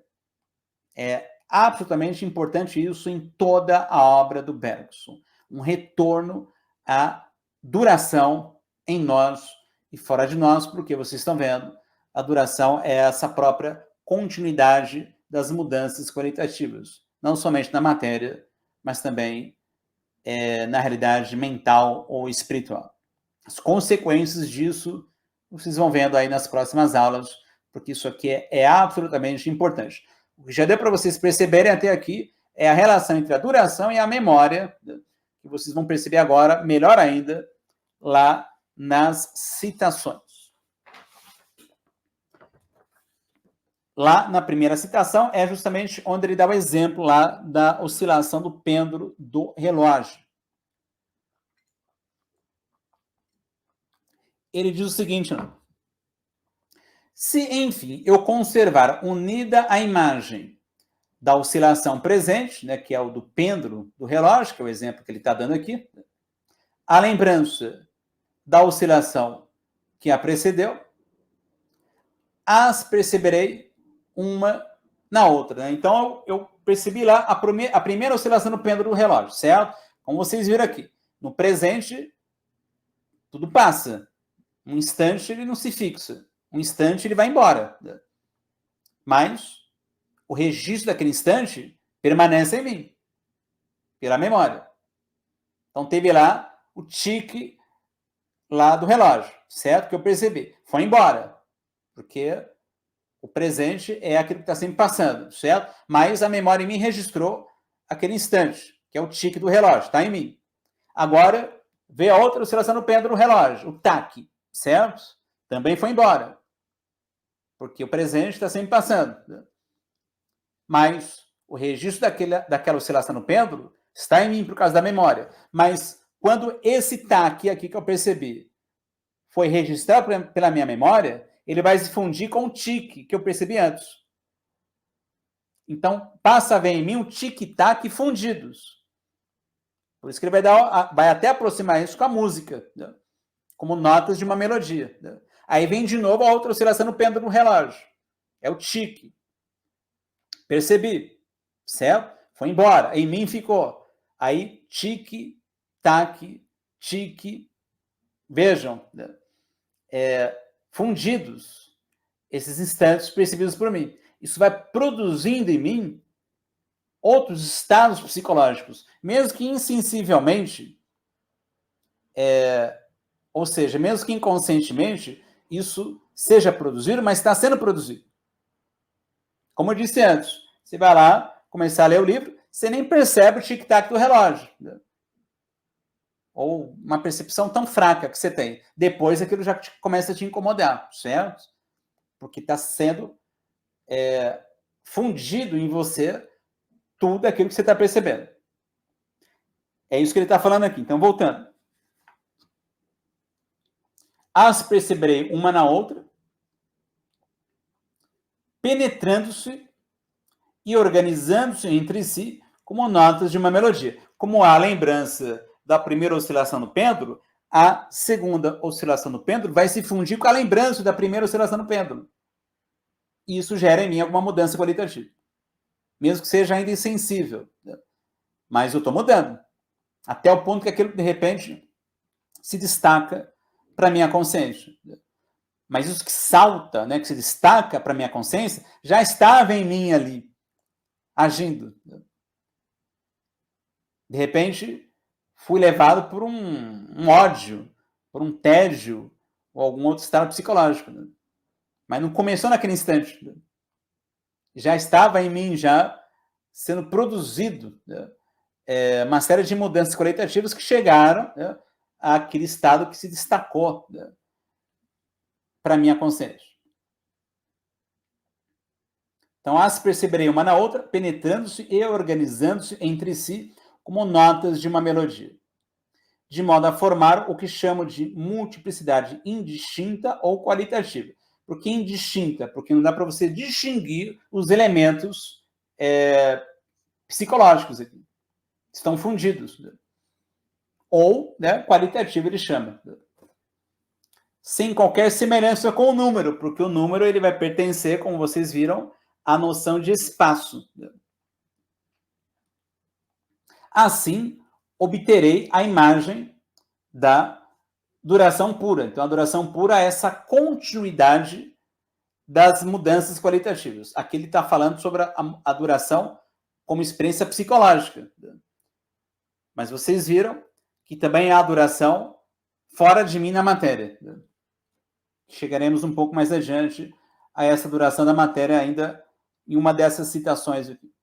É absolutamente importante isso em toda a obra do Bergson. Um retorno à duração em nós e fora de nós, porque vocês estão vendo, a duração é essa própria continuidade das mudanças qualitativas, não somente na matéria, mas também na realidade mental ou espiritual. As consequências disso vocês vão vendo aí nas próximas aulas, porque isso aqui é absolutamente importante. O que já deu para vocês perceberem até aqui é a relação entre a duração e a memória, que vocês vão perceber agora, melhor ainda, lá nas citações. lá na primeira citação é justamente onde ele dá o exemplo lá da oscilação do pêndulo do relógio. Ele diz o seguinte, não? Se, enfim, eu conservar unida a imagem da oscilação presente, né, que é o do pêndulo do relógio, que é o exemplo que ele está dando aqui, a lembrança da oscilação que a precedeu, as perceberei uma na outra. Né? Então, eu percebi lá a primeira oscilação do pêndulo do relógio, certo? Como vocês viram aqui. No presente, tudo passa. Um instante, ele não se fixa. Um instante, ele vai embora. Mas o registro daquele instante permanece em mim, pela memória. Então, teve lá o tique lá do relógio, certo? Que eu percebi. Foi embora. Porque o presente é aquilo que está sempre passando, certo? Mas a memória em mim registrou aquele instante, que é o tique do relógio, está em mim. Agora, veio a outra oscilação no pêndulo do relógio, o taque, certo? Também foi embora. Porque o presente está sempre passando. Mas o registro daquela oscilação no pêndulo está em mim por causa da memória. Mas quando esse taque aqui que eu percebi foi registrado pela minha memória, ele vai se fundir com o tique que eu percebi antes. Então, passa a ver em mim um tic-tac fundidos. Por isso que ele vai até aproximar isso com a música, né? Como notas de uma melodia. Né? Aí vem de novo a outra oscilação no pêndulo do relógio. É o tique. Percebi, certo? Foi embora. Em mim ficou. Aí, tique-tac, tique. Vejam, né? Fundidos esses instantes percebidos por mim. Isso vai produzindo em mim outros estados psicológicos, mesmo que insensivelmente, ou seja, mesmo que inconscientemente, isso seja produzido, mas está sendo produzido. Como eu disse antes, você vai lá começar a ler o livro, você nem percebe o tic-tac do relógio. Né? Ou uma percepção tão fraca que você tem. Depois aquilo já começa a te incomodar, certo? Porque está sendo fundido em você tudo aquilo que você está percebendo. É isso que ele está falando aqui. Então, voltando. As perceberei uma na outra, penetrando-se e organizando-se entre si como notas de uma melodia. Como há a lembrança da primeira oscilação do pêndulo, a segunda oscilação do pêndulo vai se fundir com a lembrança da primeira oscilação do pêndulo. E isso gera em mim alguma mudança qualitativa. Mesmo que seja ainda insensível. Mas eu estou mudando. Até o ponto que aquilo, de repente, se destaca para a minha consciência. Mas isso que salta, né, que se destaca para a minha consciência, já estava em mim ali, agindo. De repente, fui levado por um ódio, por um tédio, ou algum outro estado psicológico. Né? Mas não começou naquele instante. Né? Já estava em mim, já sendo produzido, né? Uma série de mudanças qualitativas que chegaram, né, àquele estado que se destacou, né, para a minha consciência. Então, as perceberei uma na outra, penetrando-se e organizando-se entre si como notas de uma melodia, de modo a formar o que chamo de multiplicidade indistinta ou qualitativa. Por que indistinta? Porque não dá para você distinguir os elementos psicológicos aqui. Estão fundidos. Ou, né, qualitativo ele chama. Sem qualquer semelhança com o número, porque o número ele vai pertencer, como vocês viram, à noção de espaço. Assim, obterei a imagem da duração pura. Então, a duração pura é essa continuidade das mudanças qualitativas. Aqui ele está falando sobre a duração como experiência psicológica. Mas vocês viram que também há duração fora de mim na matéria. Chegaremos um pouco mais adiante a essa duração da matéria ainda em uma dessas citações aqui.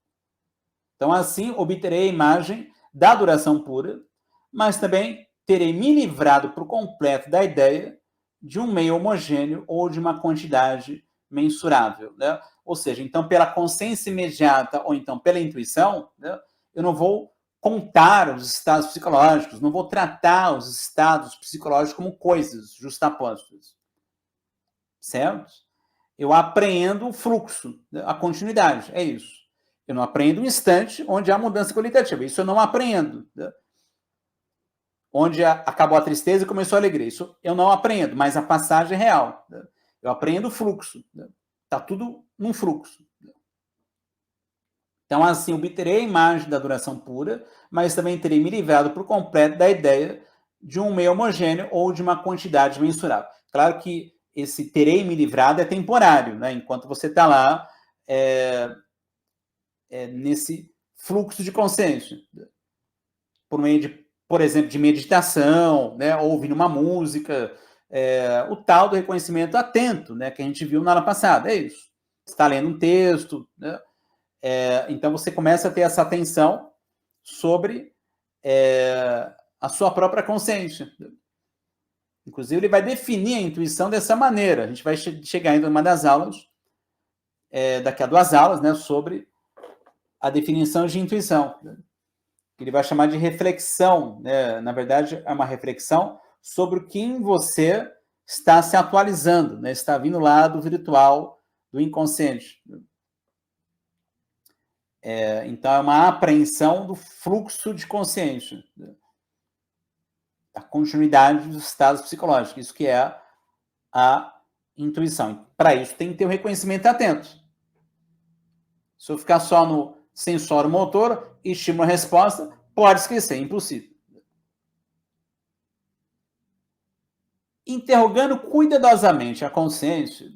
Então, assim, obterei a imagem da duração pura, mas também terei me livrado por completo da ideia de um meio homogêneo ou de uma quantidade mensurável. Né? Ou seja, então, pela consciência imediata ou então pela intuição, né, eu não vou contar os estados psicológicos, não vou tratar os estados psicológicos como coisas justapostas, certo? Eu apreendo o fluxo, a continuidade, é isso. Eu não apreendo um instante onde há mudança qualitativa, isso eu não apreendo. Né? Onde acabou a tristeza e começou a alegria, isso eu não aprendo, mas a passagem é real. Né? Eu aprendo o fluxo, está tudo num fluxo. Então, assim, obterei a imagem da duração pura, mas também terei me livrado por completo da ideia de um meio homogêneo ou de uma quantidade mensurável. Claro que esse terei me livrado é temporário, né? Enquanto você está lá nesse fluxo de consciência, por meio de, por exemplo, de meditação, né? Ou ouvindo uma música, o tal do reconhecimento atento, né? Que a gente viu na aula passada, é isso. Você está lendo um texto, né? Então você começa a ter essa atenção sobre a sua própria consciência. Inclusive, ele vai definir a intuição dessa maneira. A gente vai chegar ainda em uma das aulas, daqui a 2 aulas, né, sobre a definição de intuição. Ele vai chamar de reflexão. Né? Na verdade, é uma reflexão sobre o que em você está se atualizando, né? Está vindo lá do virtual, do inconsciente. Então, é uma apreensão do fluxo de consciência, a continuidade dos estados psicológicos, isso que é a intuição. Para isso, tem que ter o reconhecimento atento. Se eu ficar só no sensório motor, estímulo-resposta, pode esquecer, é impossível. Interrogando cuidadosamente a consciência,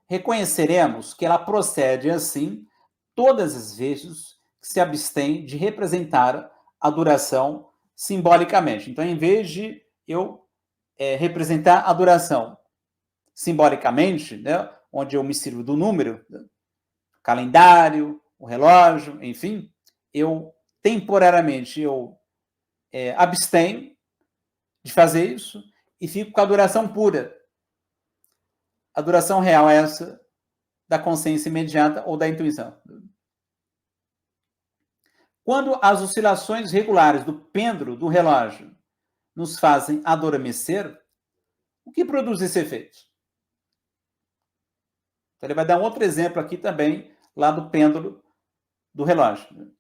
reconheceremos que ela procede assim todas as vezes que se abstém de representar a duração simbolicamente. Então, em vez de eu representar a duração simbolicamente, né, onde eu me sirvo do número, né, calendário, o relógio, enfim, eu temporariamente abstenho de fazer isso e fico com a duração pura. A duração real é essa da consciência imediata ou da intuição. Quando as oscilações regulares do pêndulo do relógio nos fazem adormecer, o que produz esse efeito? Então, ele vai dar um outro exemplo aqui também, lá do pêndulo do relógio.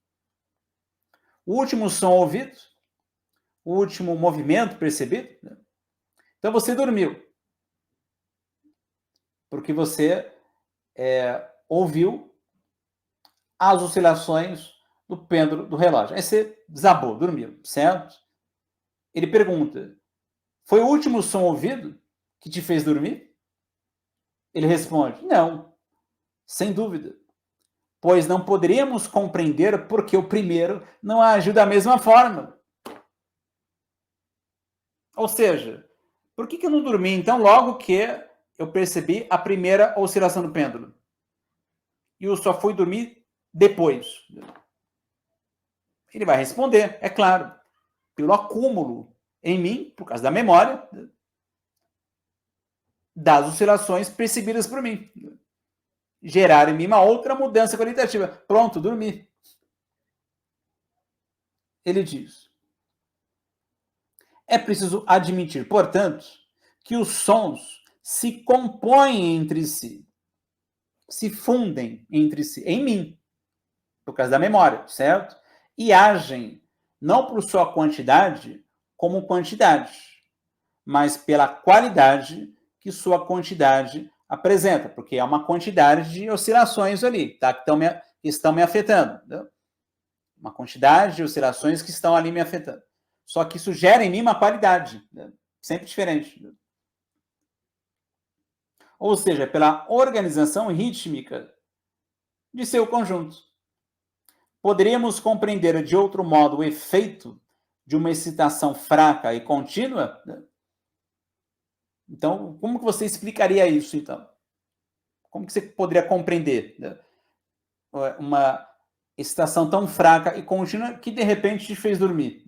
O último som ouvido, o último movimento percebido. Então, você dormiu. Porque você ouviu as oscilações do pêndulo do relógio. Aí você desabou, dormiu, certo? Ele pergunta, foi o último som ouvido que te fez dormir? Ele responde, não, sem dúvida. Pois não poderíamos compreender porque o primeiro não agiu da mesma forma. Ou seja, por que eu não dormi, então, logo que eu percebi a primeira oscilação do pêndulo? E eu só fui dormir depois. Ele vai responder, é claro, pelo acúmulo em mim, por causa da memória, das oscilações percebidas por mim. Gerar em mim uma outra mudança qualitativa. Pronto, dormi. Ele diz, é preciso admitir, portanto, que os sons se compõem entre si, se fundem entre si, em mim, por causa da memória, certo? E agem, não por sua quantidade, como quantidade, mas pela qualidade que sua quantidade apresenta, porque é uma quantidade de oscilações ali, tá? Que estão me afetando. Né? Uma quantidade de oscilações que estão ali me afetando. Só que isso gera em mim uma qualidade, né? Sempre diferente. Né? Ou seja, pela organização rítmica de seu conjunto. Poderíamos compreender de outro modo o efeito de uma excitação fraca e contínua? Né? Então, como que você explicaria isso, então? Como que você poderia compreender, né, uma excitação tão fraca e contínua que, de repente, te fez dormir?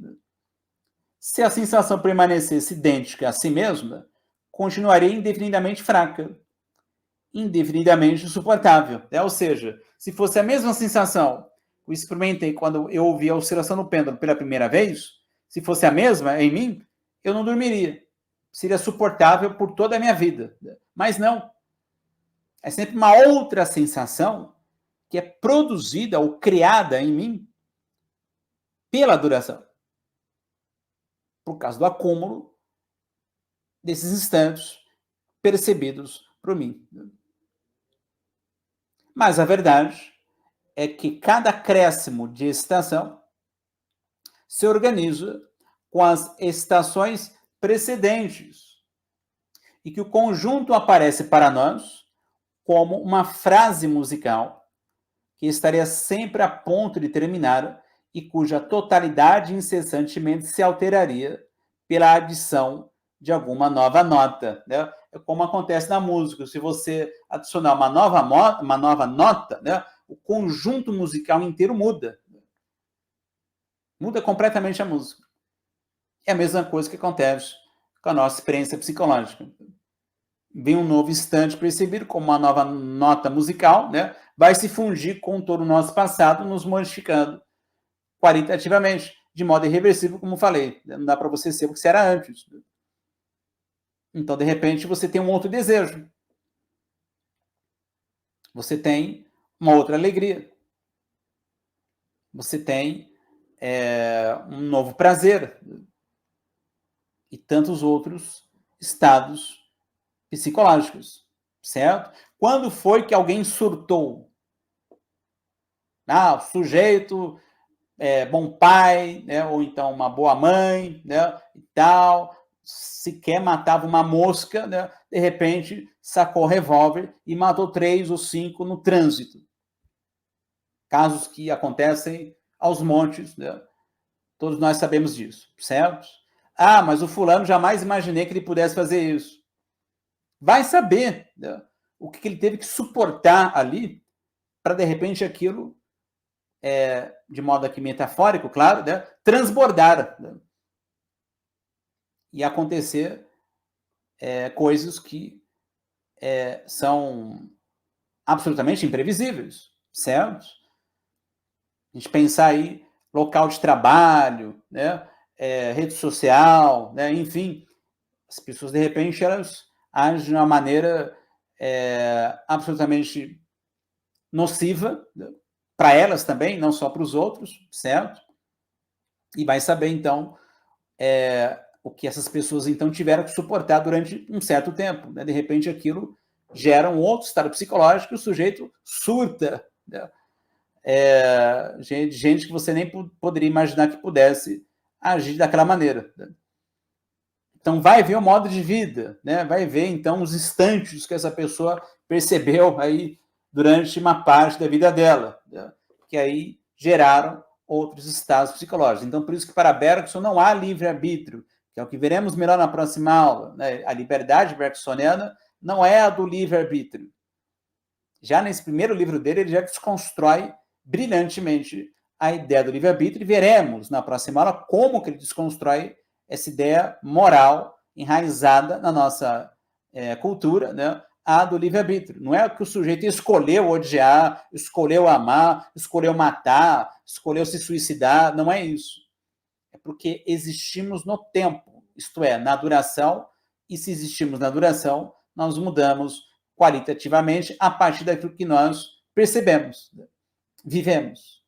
Se a sensação permanecesse idêntica a si mesma, continuaria indefinidamente fraca. indefinidamente suportável, né? Ou seja, se fosse a mesma sensação que eu experimentei quando eu ouvi a oscilação do pêndulo pela primeira vez, se fosse a mesma em mim, eu não dormiria. Seria suportável por toda a minha vida. Mas não. É sempre uma outra sensação que é produzida ou criada em mim pela duração. Por causa do acúmulo desses instantes percebidos por mim. Mas a verdade é que cada acréscimo de estação se organiza com as estações precedentes e que o conjunto aparece para nós como uma frase musical que estaria sempre a ponto de terminar e cuja totalidade incessantemente se alteraria pela adição de alguma nova nota, né? É como acontece na música. Se você adicionar uma nova nota, né, o conjunto musical inteiro muda. Muda completamente a música. É a mesma coisa que acontece com a nossa experiência psicológica. Vem um novo instante percebido como uma nova nota musical, né? Vai se fundir com todo o nosso passado, nos modificando qualitativamente, de modo irreversível, como falei. Não dá para você ser o que você era antes. Então, de repente, você tem um outro desejo. Você tem uma outra alegria. Você tem um novo prazer. E tantos outros estados psicológicos, certo? Quando foi que alguém surtou? O sujeito bom pai, né? Ou então uma boa mãe, né? E tal, sequer matava uma mosca, né? De repente sacou revólver e matou 3 ou 5 no trânsito. Casos que acontecem aos montes, né? Todos nós sabemos disso, certo? Mas o fulano jamais imaginei que ele pudesse fazer isso. Vai saber, né, o que ele teve que suportar ali para, de repente, aquilo, de modo aqui metafórico, claro, né, transbordar, né, e acontecer coisas que são absolutamente imprevisíveis, certo? A gente pensar aí local de trabalho, né, rede social, né, enfim, as pessoas, de repente, elas agem de uma maneira absolutamente nociva, né, para elas também, não só para os outros, certo? E vai saber, então, o que essas pessoas, então, tiveram que suportar durante um certo tempo, né? De repente, aquilo gera um outro estado psicológico e o sujeito surta, né? Gente que você nem poderia imaginar que pudesse agir daquela maneira, né? Então, vai ver o modo de vida, né? Vai ver, então, os instantes que essa pessoa percebeu aí durante uma parte da vida dela, né? Que aí geraram outros estados psicológicos. Então, por isso que para Bergson não há livre-arbítrio, que é o que veremos melhor na próxima aula, né? A liberdade bergsoniana não é a do livre-arbítrio. Já nesse primeiro livro dele, ele já desconstrói brilhantemente a ideia do livre-arbítrio e veremos na próxima aula como que ele desconstrói essa ideia moral enraizada na nossa cultura, né? A do livre-arbítrio. Não é que o sujeito escolheu odiar, escolheu amar, escolheu matar, escolheu se suicidar. Não é isso. É porque existimos no tempo, isto é, na duração, e se existimos na duração, nós mudamos qualitativamente a partir daquilo que nós percebemos, vivemos.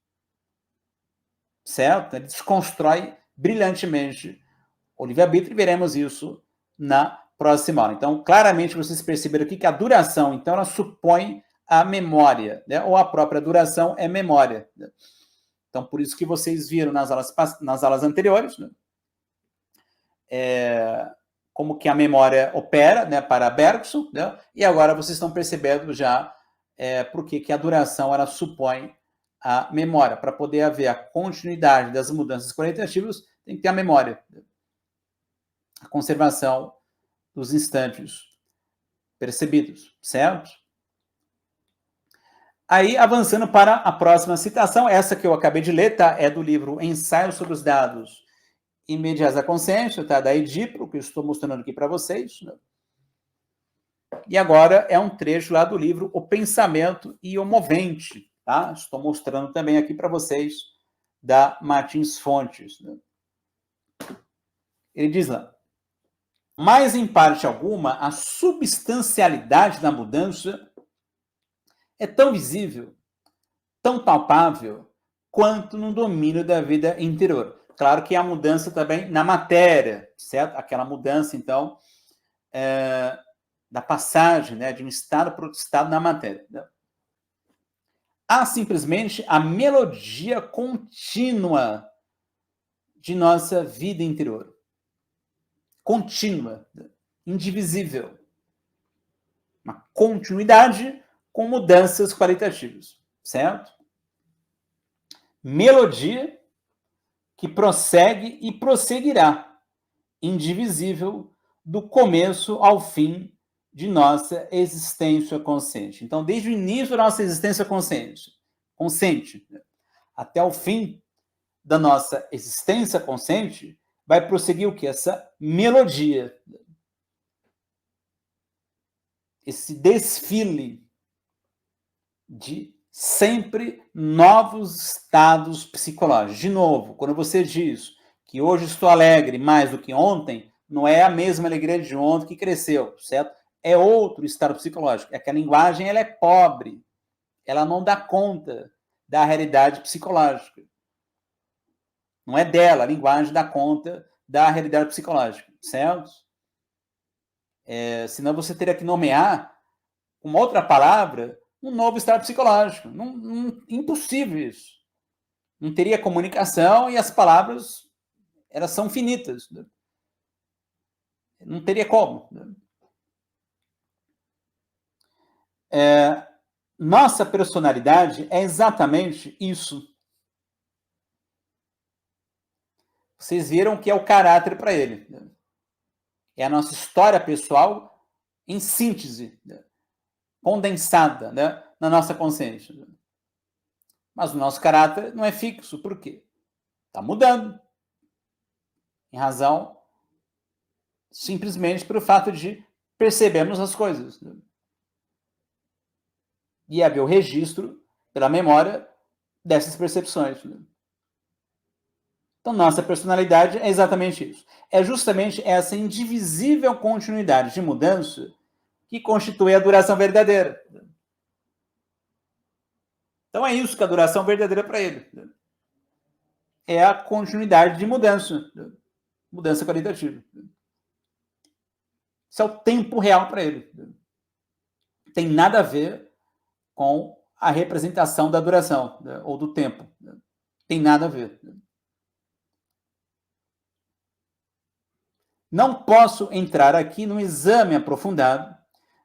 Certo? Ele desconstrói brilhantemente o livre-arbítrio e veremos isso na próxima aula. Então, claramente, vocês perceberam aqui que a duração, então, ela supõe a memória, né? Ou a própria duração é memória, né? Então, por isso que vocês viram nas aulas anteriores, né? Como que a memória opera, né, para Bergson, né? E agora vocês estão percebendo já por que a duração ela supõe a memória. Para poder haver a continuidade das mudanças qualitativas, tem que ter a memória, a conservação dos instantes percebidos, certo? Aí, avançando para a próxima citação, essa que eu acabei de ler, tá? É do livro Ensaio sobre os Dados Imediatos da Consciência, tá? Da Edipro, que eu estou mostrando aqui para vocês, né? E agora é um trecho lá do livro O Pensamento e o Movente, tá? Estou mostrando também aqui para vocês, da Martins Fontes. Né? Ele diz lá: mas em parte alguma, a substancialidade da mudança é tão visível, tão palpável, quanto no domínio da vida interior. Claro que há mudança também na matéria, certo? Aquela mudança, então, da passagem, né, de um estado para outro estado na matéria. Né? Há simplesmente a melodia contínua de nossa vida interior. Contínua, indivisível. Uma continuidade com mudanças qualitativas, certo? Melodia que prossegue e prosseguirá, indivisível, do começo ao fim de nossa existência consciente. Então, desde o início da nossa existência consciente, até o fim da nossa existência consciente, vai prosseguir o que? Essa melodia. Esse desfile de sempre novos estados psicológicos. De novo, quando você diz que hoje estou alegre mais do que ontem, não é a mesma alegria de ontem que cresceu, certo? É outro estado psicológico. É que a linguagem ela é pobre. Ela não dá conta da realidade psicológica. Não é dela, a linguagem dá conta da realidade psicológica, certo? Senão você teria que nomear uma outra palavra um novo estado psicológico. Impossível isso. Não teria comunicação e as palavras elas são finitas. Né? Não teria como. Né? Nossa personalidade é exatamente isso. Vocês viram o que é o caráter para ele. Né? É a nossa história pessoal em síntese, né? Condensada, né? Na nossa consciência. Mas o nosso caráter não é fixo. Por quê? Está mudando. Em razão simplesmente pelo fato de percebermos as coisas. Né? E haver o registro pela memória dessas percepções. Né? Então, nossa personalidade é exatamente isso. É justamente essa indivisível continuidade de mudança que constitui a duração verdadeira. Então, é isso que a duração verdadeira para ele. É a continuidade de mudança. Mudança qualitativa. Isso é o tempo real para ele. Tem nada a ver com a representação da duração, né, ou do tempo. Né? Tem nada a ver. Não posso entrar aqui no exame aprofundado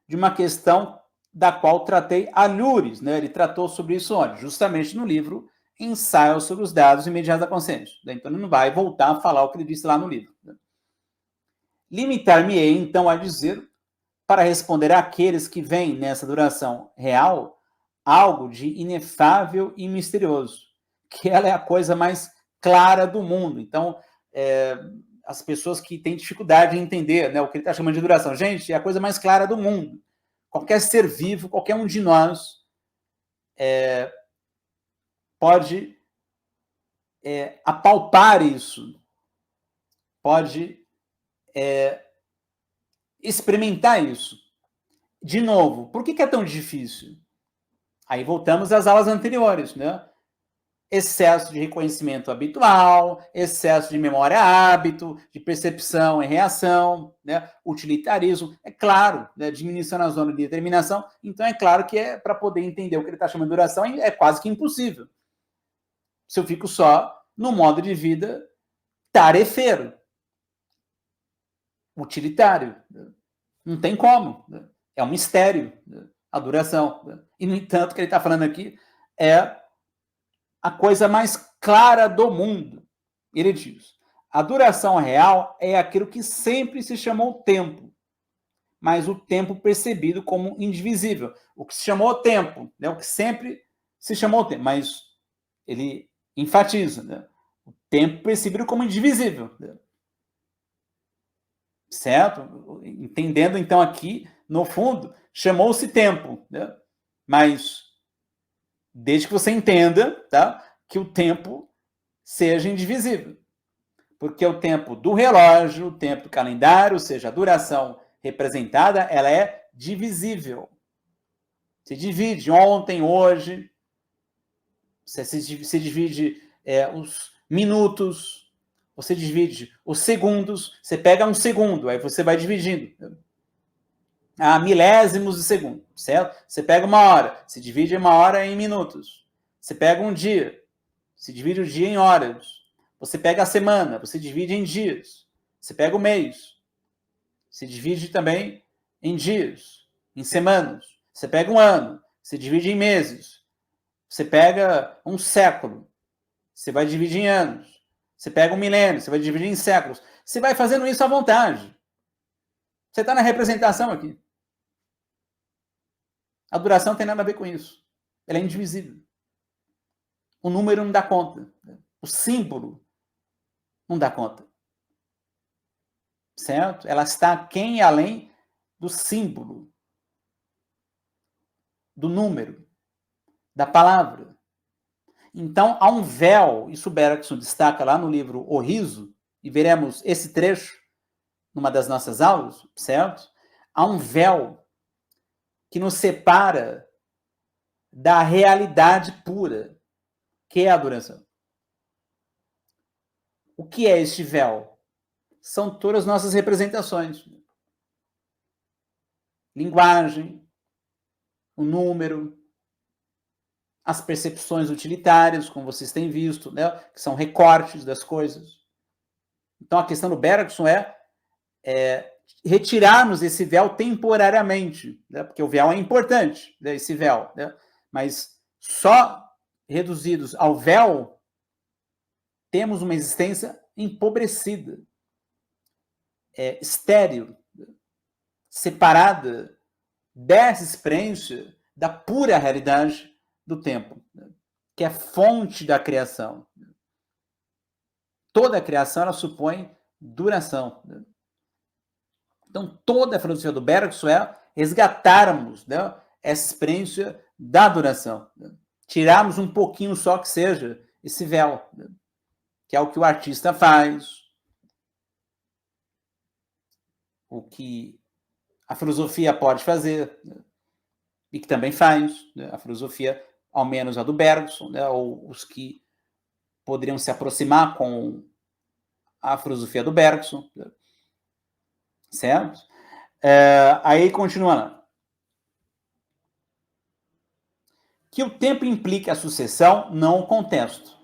de uma questão da qual tratei alhures, né? Ele tratou sobre isso onde? Justamente no livro Ensaios sobre os Dados Imediatos da Consciência. Né? Então, ele não vai voltar a falar o que ele disse lá no livro. Né? Limitar-me-ei, então, a dizer, para responder àqueles que veem nessa duração real algo de inefável e misterioso, que ela é a coisa mais clara do mundo. Então, as pessoas que têm dificuldade em entender, né, o que ele está chamando de duração. Gente, é a coisa mais clara do mundo. Qualquer ser vivo, qualquer um de nós pode apalpar isso, pode experimentar isso. De novo, por que é tão difícil? Aí voltamos às aulas anteriores, né? Excesso de reconhecimento habitual, excesso de memória hábito, de percepção e reação, né? Utilitarismo, é claro, né? Diminuição na zona de determinação, então é claro que para poder entender o que ele está chamando de duração é quase que impossível. Se eu fico só no modo de vida tarefeiro, utilitário, né? Não tem como, né? É um mistério, né? A duração. Né? E, no entanto, o que ele está falando aqui é a coisa mais clara do mundo. Ele diz: a duração real é aquilo que sempre se chamou tempo, mas o tempo percebido como indivisível. O que se chamou tempo, né? O que sempre se chamou tempo, mas ele enfatiza, né? O tempo percebido como indivisível. Né? Certo? Entendendo, então, aqui, no fundo, chamou-se tempo, né? Mas desde que você entenda, tá, que o tempo seja indivisível. Porque o tempo do relógio, o tempo do calendário, ou seja, a duração representada, ela é divisível. Você divide ontem, hoje, você divide os minutos, você divide os segundos, você pega um segundo, aí você vai dividindo a milésimos de segundo, certo? Você pega uma hora, se divide uma hora em minutos. Você pega um dia, se divide o dia em horas. Você pega a semana, você divide em dias. Você pega o mês, se divide também em dias, em semanas. Você pega um ano, se divide em meses. Você pega um século, você vai dividir em anos. Você pega um milênio, você vai dividir em séculos. Você vai fazendo isso à vontade. Você está na representação aqui. A duração não tem nada a ver com isso. Ela é indivisível. O número não dá conta. O símbolo não dá conta. Certo? Ela está aquém e além do símbolo, do número, da palavra. Então, há um véu, isso Bergson destaca lá no livro O Riso, e veremos esse trecho numa das nossas aulas, certo? Há um véu que nos separa da realidade pura, que é a adoração. O que é este véu? São todas as nossas representações. Linguagem, o número, as percepções utilitárias, como vocês têm visto, né? Que são recortes das coisas. Então, a questão do Bergson é retirarmos esse véu temporariamente, né? Porque o véu é importante, né? Esse véu, né? Mas só reduzidos ao véu, temos uma existência empobrecida, estéril, separada dessa experiência da pura realidade do tempo, que é fonte da criação. Toda a criação, ela supõe duração. Então, toda a filosofia do Bergson é resgatarmos, né, essa experiência da duração. Tirarmos um pouquinho só que seja esse véu, né, que é o que o artista faz, o que a filosofia pode fazer, né, e que também faz, né, a filosofia, ao menos a do Bergson, né, ou os que poderiam se aproximar com a filosofia do Bergson, né, certo? Aí continua lá. Que o tempo implique a sucessão, não o contesto,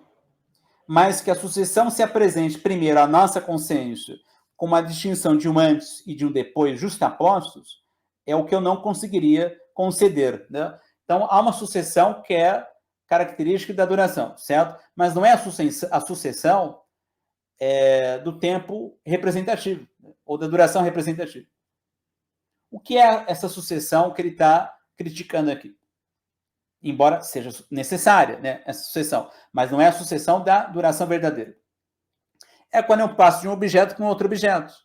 mas que a sucessão se apresente primeiro à nossa consciência com uma distinção de um antes e de um depois justapostos, é o que eu não conseguiria conceder, né? Então, há uma sucessão que é característica da duração, certo? Mas não é a sucessão do tempo representativo, ou da duração representativa. O que é essa sucessão que ele está criticando aqui? Embora seja necessária, né, essa sucessão, mas não é a sucessão da duração verdadeira. É quando eu passo de um objeto para um outro objeto.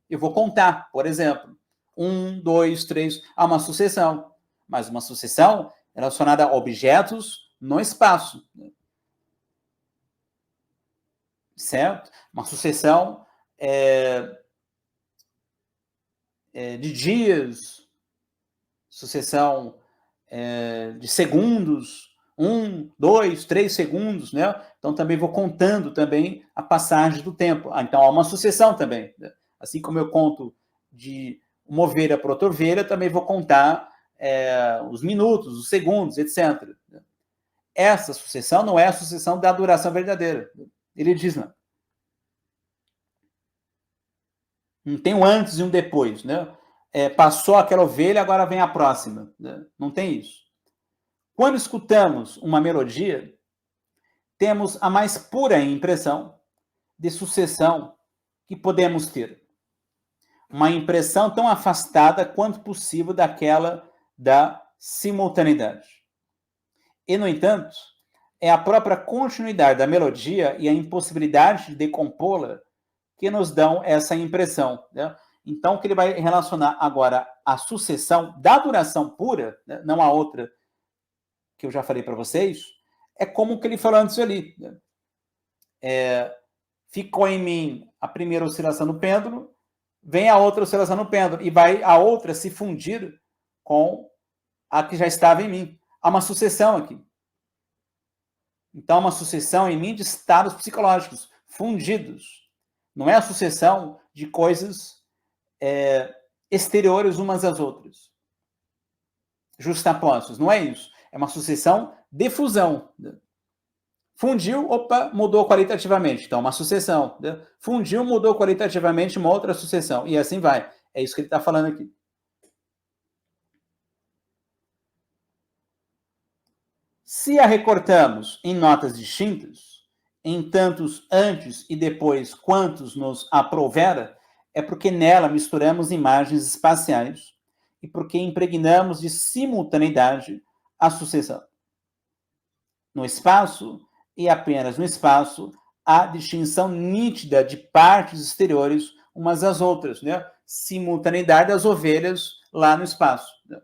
Eu vou contar, por exemplo, 1, 2, 3, há uma sucessão, mas uma sucessão relacionada a objetos no espaço. Certo? Uma sucessão de dias, sucessão de segundos, 1, 2, 3 segundos, né? Então também vou contando também a passagem do tempo. Então há uma sucessão também, né? Assim como eu conto de uma ovelha para outra ovelha, também vou contar os minutos, os segundos, etc. Essa sucessão não é a sucessão da duração verdadeira. Ele diz, não. Não tem um antes e um depois, né? Passou aquela ovelha, agora vem a próxima. Né? Não tem isso. Quando escutamos uma melodia, temos a mais pura impressão de sucessão que podemos ter. Uma impressão tão afastada quanto possível daquela da simultaneidade. E, no entanto, é a própria continuidade da melodia e a impossibilidade de decompô-la que nos dão essa impressão. Né? Então, que ele vai relacionar agora a sucessão da duração pura, né, não a outra que eu já falei para vocês, é como o que ele falou antes ali. Né? Ficou em mim a primeira oscilação do pêndulo, vem a outra oscilação no pêndulo, e vai a outra se fundir com a que já estava em mim. Há uma sucessão aqui. Então, uma sucessão em mim de estados psicológicos fundidos. Não é a sucessão de coisas exteriores umas às outras. Justapostas. Não é isso. É uma sucessão de fusão. Fundiu, opa, mudou qualitativamente. Então, uma sucessão. Fundiu, mudou qualitativamente uma outra sucessão. E assim vai. É isso que ele está falando aqui. Se a recortamos em notas distintas, em tantos antes e depois quantos nos aprovera, é porque nela misturamos imagens espaciais e porque impregnamos de simultaneidade a sucessão. No espaço, e apenas no espaço, há distinção nítida de partes exteriores umas às outras, né? Simultaneidade das ovelhas lá no espaço. Né?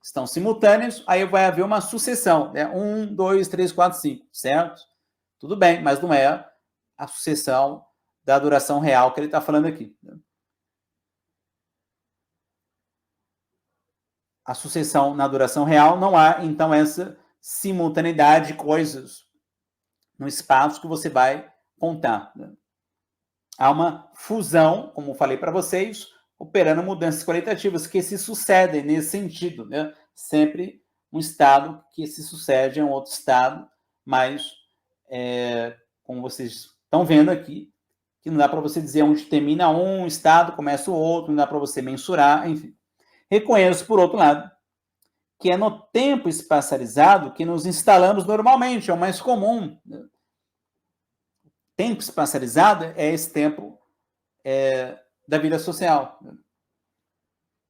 Estão simultâneos, aí vai haver uma sucessão, né? 1, 2, 3, 4, 5, certo? Tudo bem, mas não é a sucessão da duração real que ele está falando aqui. Né? A sucessão na duração real não há, então, essa simultaneidade de coisas no espaço que você vai contar. Né? Há uma fusão, como falei para vocês, operando mudanças qualitativas que se sucedem nesse sentido. Né? Sempre um estado que se sucede a um outro estado, mas, como vocês estão vendo aqui, que não dá para você dizer onde termina um estado, começa o outro, não dá para você mensurar, enfim. Reconheço, por outro lado, que é no tempo espacializado que nos instalamos normalmente, é o mais comum. Né? Tempo espacializado é esse tempo da vida social.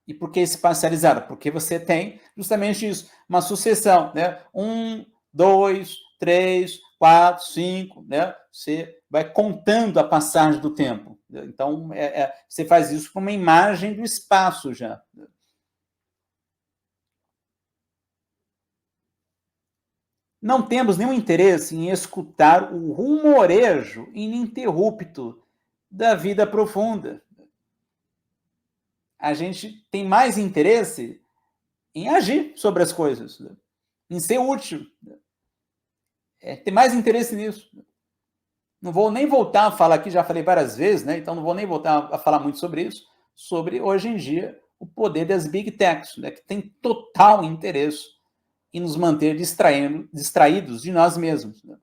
E por que espacializado? Porque você tem justamente isso, uma sucessão, né? 1, 2, 3, 4, 5, né? Você vai contando a passagem do tempo. Né? Então, você faz isso com uma imagem do espaço já. Não temos nenhum interesse em escutar o rumorejo ininterrupto da vida profunda. A gente tem mais interesse em agir sobre as coisas, né? Em ser útil. Tem mais interesse nisso. Não vou nem voltar a falar aqui, já falei várias vezes, né? Então não vou nem voltar a falar muito sobre isso, sobre, hoje em dia, o poder das Big Techs, né? Que tem total interesse em nos manter distraídos de nós mesmos. Né?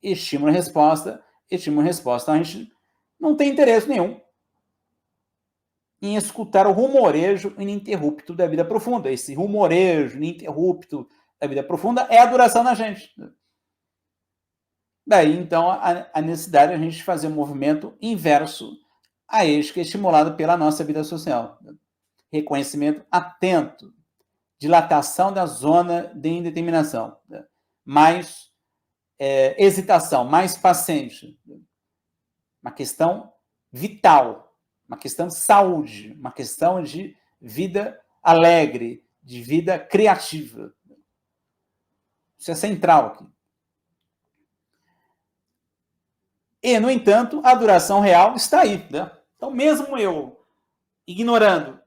Estímulo-resposta, a gente não tem interesse nenhum em escutar o rumorejo ininterrupto da vida profunda. Esse rumorejo ininterrupto da vida profunda é a duração da gente. Daí, então, a necessidade de a gente fazer um movimento inverso a este que é estimulado pela nossa vida social. Reconhecimento atento, dilatação da zona de indeterminação, mais hesitação, mais paciente. Uma questão vital, uma questão de saúde, uma questão de vida alegre, de vida criativa. Isso é central aqui. E, no entanto, a duração real está aí. Né? Então, mesmo eu ignorando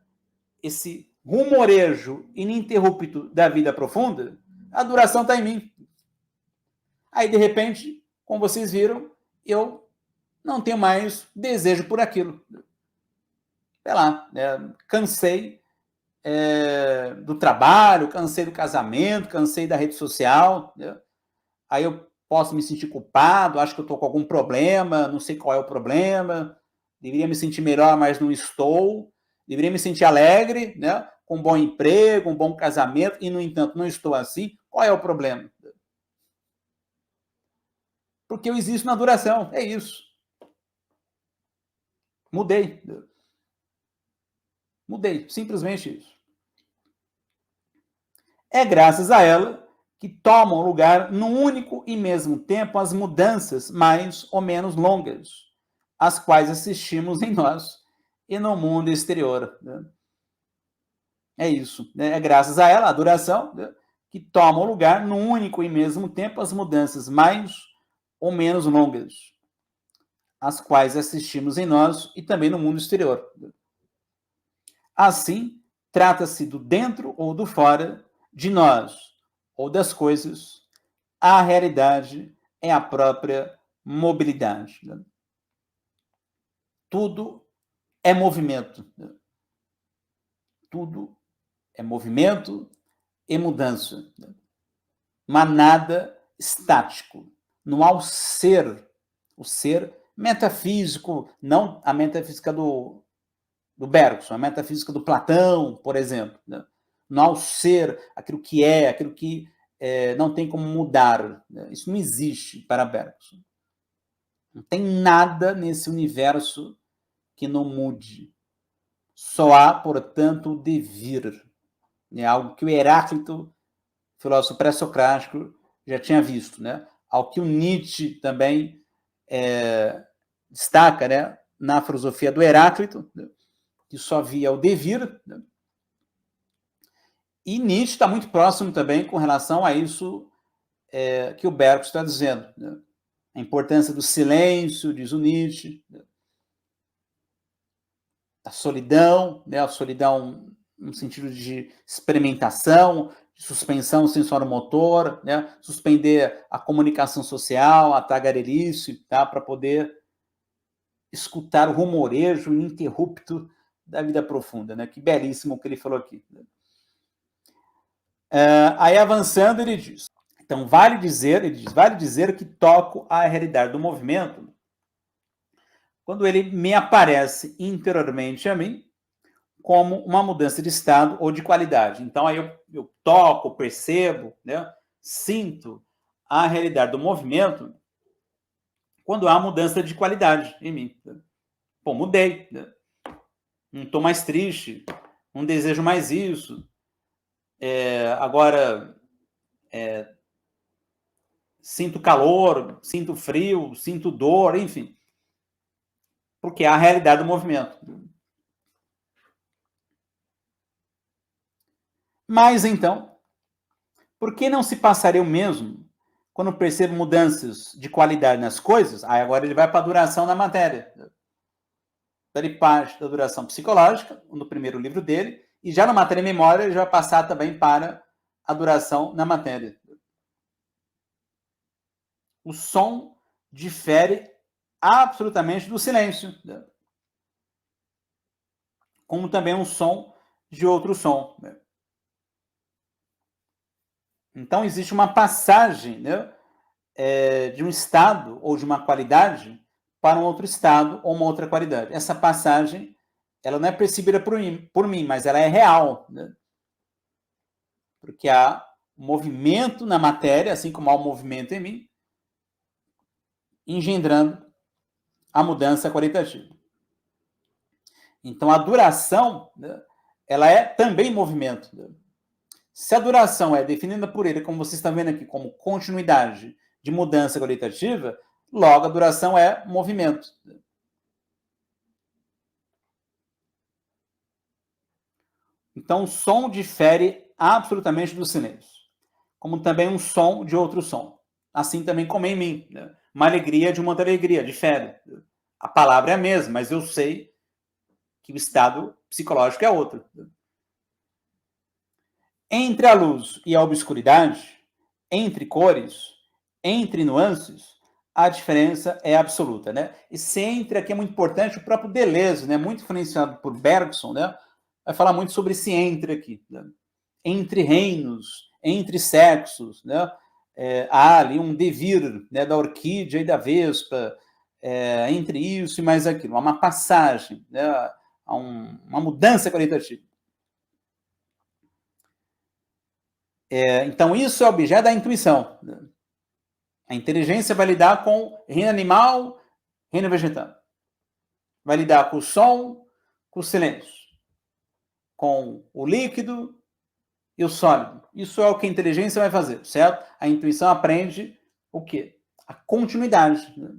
esse rumorejo ininterrupto da vida profunda, a duração está em mim. Aí, de repente, como vocês viram, eu não tenho mais desejo por aquilo. Sei lá, cansei do trabalho, cansei do casamento, cansei da rede social. Né? Aí eu posso me sentir culpado, acho que eu estou com algum problema, não sei qual é o problema, deveria me sentir melhor, mas não estou, deveria me sentir alegre, né? Com um bom emprego, um bom casamento, e, no entanto, não estou assim. Qual é o problema? Porque eu existo na duração, é isso. Mudei, simplesmente isso. É graças a ela que tomam lugar num único e mesmo tempo as mudanças mais ou menos longas, às quais assistimos em nós, e no mundo exterior. Né? É isso. Né? É graças a ela, a duração, né? Que toma o lugar no único e mesmo tempo as mudanças mais ou menos longas, as quais assistimos em nós e também no mundo exterior. Assim, trata-se do dentro ou do fora, de nós ou das coisas, a realidade é a própria mobilidade. Né? Tudo é movimento. Né? Tudo é movimento e mudança. Né? Mas nada estático. Não há o ser metafísico, não a metafísica do Bergson, a metafísica do Platão, por exemplo. Né? Não há o ser, aquilo que é, aquilo que não tem como mudar. Né? Isso não existe para Bergson. Não tem nada nesse universo que não mude. Só há, portanto, o devir. É algo que o Heráclito, filósofo pré-socrático, já tinha visto. Né? Ao que o Nietzsche também destaca, né? Na filosofia do Heráclito, né? Que só via o devir. Né? E Nietzsche está muito próximo também com relação a isso que o Bergson está dizendo. Né? A importância do silêncio, diz o Nietzsche, né? A solidão, né? A solidão no sentido de experimentação, de suspensão sensoromotor, né? Suspender a comunicação social, a tagarelice, tá? Para poder escutar o rumorejo ininterrupto da vida profunda. Né? Que belíssimo o que ele falou aqui. Né? Aí avançando, ele diz, então vale dizer que toco a realidade do movimento quando ele me aparece interiormente a mim como uma mudança de estado ou de qualidade. Então aí eu toco, percebo, né, sinto a realidade do movimento quando há mudança de qualidade em mim. Pô, mudei, né? Não estou mais triste, não desejo mais isso. Agora sinto calor, sinto frio, sinto dor, enfim. Porque é a realidade do movimento. Mas então, por que não se passaria o mesmo quando percebo mudanças de qualidade nas coisas? Aí agora ele vai para a duração da matéria. Ele parte da duração psicológica, no primeiro livro dele, e já na matéria e memória ele vai passar também para a duração na matéria. O som difere absolutamente do silêncio, como também um som de outro som. Então existe uma passagem, né, de um estado ou de uma qualidade para um outro estado ou uma outra qualidade. Essa passagem, ela não é percebida por mim, mas ela é real, né? Porque há movimento na matéria, assim como há um movimento em mim, engendrando a mudança qualitativa. Então, a duração, né, ela é também movimento. Né? Se a duração é definida por ele, como vocês estão vendo aqui, como continuidade de mudança qualitativa, logo a duração é movimento. Então, o som difere absolutamente do silêncio, como também um som de outro som. Assim também como em mim. Né? Uma alegria de uma outra alegria, difere. A palavra é a mesma, mas eu sei que o estado psicológico é outro. Entre a luz e a obscuridade, entre cores, entre nuances, a diferença é absoluta. Né? Esse entre aqui é muito importante, o próprio Deleuze, né? Muito influenciado por Bergson, né? Vai falar muito sobre esse entre aqui. Né? Entre reinos, entre sexos, né? Há ali um devir, né, da orquídea e da vespa, entre isso e mais aquilo. Há uma passagem, né? Há uma mudança qualitativa. Então, isso é objeto da intuição. Né? A inteligência vai lidar com reino animal, reino vegetal. Vai lidar com o som, com o silêncio, com o líquido e o sólido. Isso é o que a inteligência vai fazer, certo? A intuição aprende o quê? A continuidade. Né?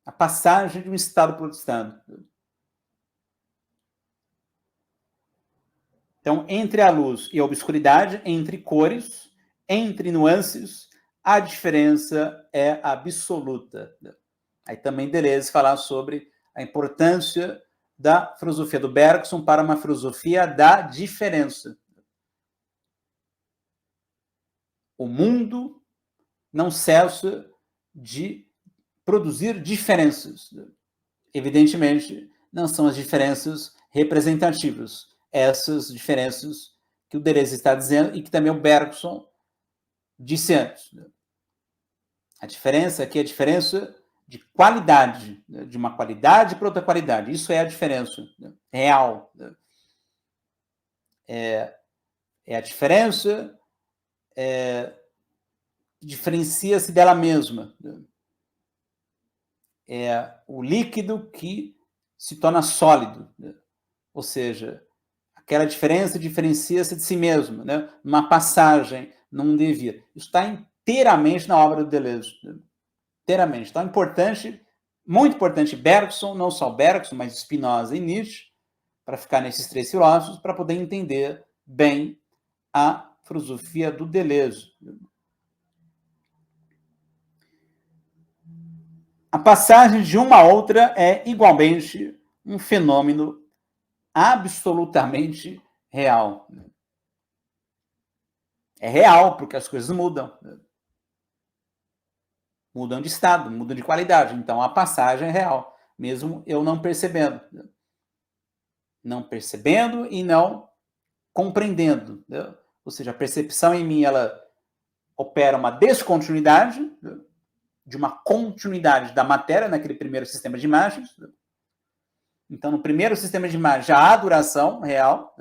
A passagem de um estado para outro estado. Então, entre a luz e a obscuridade, entre cores, entre nuances, a diferença é absoluta. Aí também Deleuze fala sobre a importância da filosofia do Bergson para uma filosofia da diferença. O mundo não cessa de produzir diferenças. Evidentemente, não são as diferenças representativas. Essas diferenças que o Deleuze está dizendo e que também o Bergson disse antes. A diferença aqui é a diferença de qualidade, de uma qualidade para outra qualidade. Isso é a diferença real. É a diferença que diferencia-se dela mesma. É o líquido que se torna sólido. Ou seja, aquela diferença diferencia-se de si mesmo, numa passagem, num devir. Isso está inteiramente na obra do Deleuze. Inteiramente. Então, importante, muito importante, Bergson, não só Bergson, mas Spinoza e Nietzsche, para ficar nesses três filósofos, para poder entender bem a filosofia do Deleuze. A passagem de uma a outra é igualmente um fenômeno absolutamente real. É real, porque as coisas mudam. Mudam de estado, mudam de qualidade. Então, a passagem é real, mesmo eu não percebendo. Não percebendo e não compreendendo. Ou seja, a percepção em mim, ela opera uma descontinuidade de uma continuidade da matéria naquele primeiro sistema de imagens. Então, no primeiro sistema de imagens já há duração real.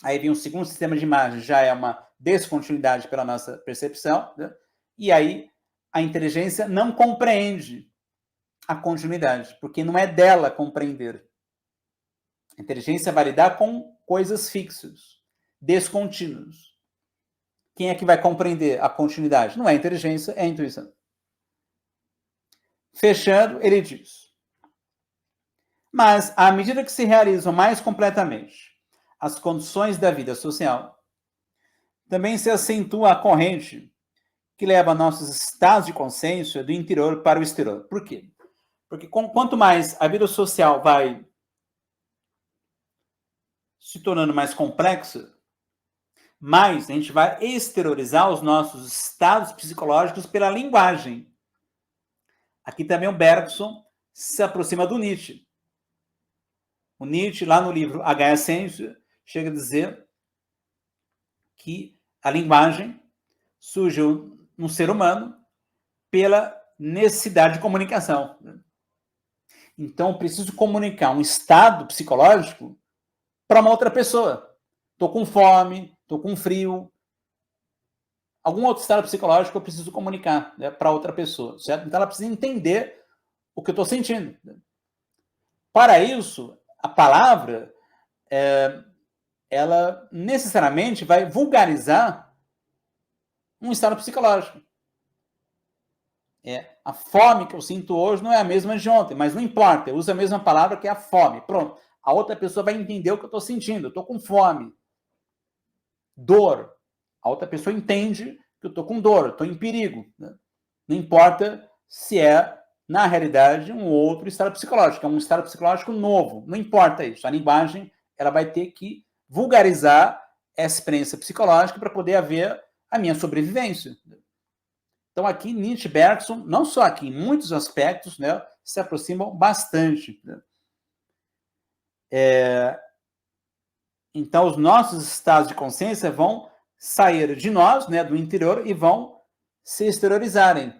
Aí vem um segundo sistema de imagens, já é uma descontinuidade pela nossa percepção. E aí a inteligência não compreende a continuidade, porque não é dela compreender. A inteligência vai lidar com coisas fixas, descontínuas. Quem é que vai compreender a continuidade? Não é a inteligência, é a intuição. Fechando, ele diz: mas, à medida que se realizam mais completamente as condições da vida social, também se acentua a corrente que leva nossos estados de consciência do interior para o exterior. Por quê? Porque quanto mais a vida social vai se tornando mais complexa, mais a gente vai exteriorizar os nossos estados psicológicos pela linguagem. Aqui também o Bergson se aproxima do Nietzsche. O Nietzsche, lá no livro A Essência, chega a dizer que a linguagem surgiu no ser humano pela necessidade de comunicação. Então, eu preciso comunicar um estado psicológico para uma outra pessoa. Estou com fome, estou com frio. Algum outro estado psicológico eu preciso comunicar para outra pessoa, certo? Então, ela precisa entender o que eu estou sentindo. Para isso, a palavra, ela necessariamente vai vulgarizar um estado psicológico. A fome que eu sinto hoje não é a mesma de ontem, mas não importa, eu uso a mesma palavra que é a fome. Pronto. A outra pessoa vai entender o que eu estou sentindo. Eu estou com fome. Dor. A outra pessoa entende que eu estou com dor, estou em perigo. Não importa se é, na realidade, um outro estado psicológico. É um estado psicológico novo. Não importa isso. A linguagem ela vai ter que vulgarizar essa experiência psicológica para poder haver a minha sobrevivência. Então, aqui, Nietzsche e Bergson, não só aqui, em muitos aspectos, se aproximam bastante. Então, os nossos estados de consciência vão sair de nós, do interior, e vão se exteriorizarem.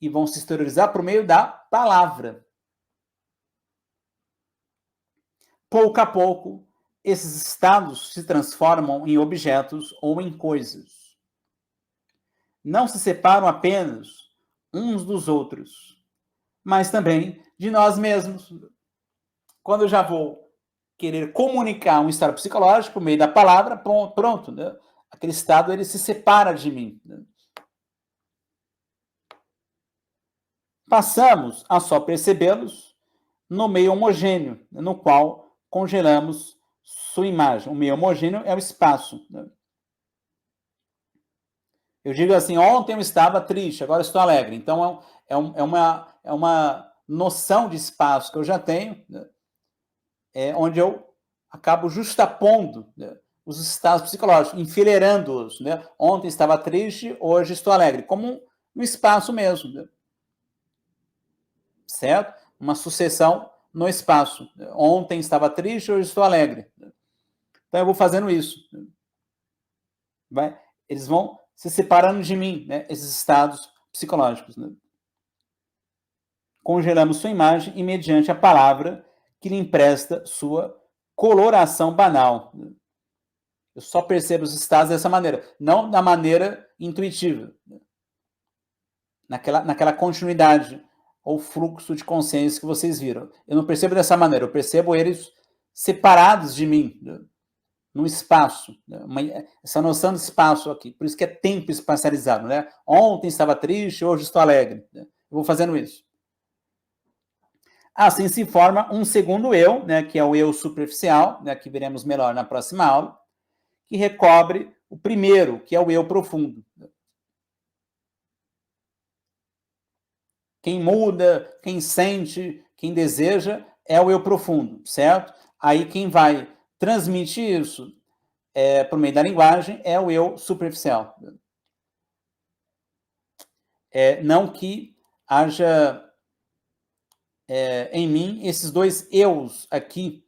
E vão se exteriorizar por meio da palavra. Pouco a pouco, esses estados se transformam em objetos ou em coisas. Não se separam apenas uns dos outros, mas também de nós mesmos. Quando eu já vou querer comunicar um estado psicológico por meio da palavra, pronto, aquele estado ele se separa de mim. Passamos a só percebê-los no meio homogêneo, no qual congelamos sua imagem. O meio homogêneo é o espaço. Né? Eu digo assim, ontem eu estava triste, agora estou alegre. Então, é uma noção de espaço que eu já tenho, né? Onde eu acabo justapondo, né, os estados psicológicos, enfileirando-os. Né? Ontem estava triste, hoje estou alegre. Como um espaço mesmo. Né? Certo? Uma sucessão no espaço. Ontem estava triste, hoje estou alegre. Então, eu vou fazendo isso. Eles vão se separando de mim, né, esses estados psicológicos. Né? Congelamos sua imagem e mediante a palavra que lhe empresta sua coloração banal. Né? Eu só percebo os estados dessa maneira, não da maneira intuitiva, né? naquela continuidade ou fluxo de consciência que vocês viram. Eu não percebo dessa maneira, eu percebo eles separados de mim, né? No espaço, né? Essa noção de espaço aqui, por isso que é tempo espacializado, né? Ontem estava triste, hoje estou alegre. Né? Eu vou fazendo isso. Assim se forma um segundo eu, né, que é o eu superficial, né, que veremos melhor na próxima aula, que recobre o primeiro, que é o eu profundo. Quem muda, quem sente, quem deseja é o eu profundo, certo? Aí quem vai transmitir isso por meio da linguagem é o eu superficial. Não que haja em mim esses dois eus aqui,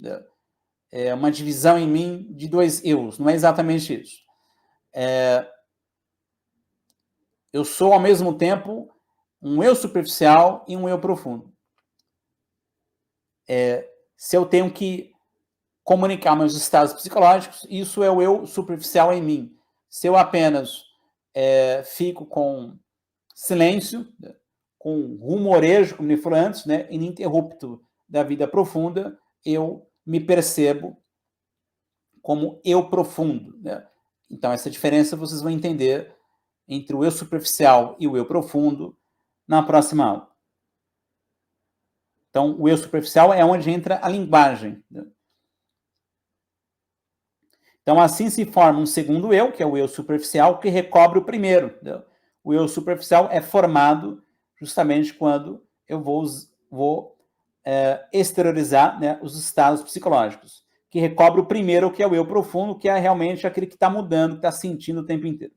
uma divisão em mim de dois eus, não é exatamente isso. Eu sou, ao mesmo tempo, um eu superficial e um eu profundo. Se eu tenho que comunicar meus estados psicológicos, isso é o eu superficial em mim. Se eu apenas fico com silêncio, com rumorejo, como ele falou antes, né, ininterrupto da vida profunda, eu me percebo como eu profundo. Né? Então, essa diferença vocês vão entender entre o eu superficial e o eu profundo na próxima aula. Então, o eu superficial é onde entra a linguagem. Né? Então, assim se forma um segundo eu, que é o eu superficial, que recobre o primeiro. Né? O eu superficial é formado justamente quando eu vou exteriorizar, né, os estados psicológicos, que recobre o primeiro, que é o eu profundo, que é realmente aquele que está mudando, que está sentindo o tempo inteiro.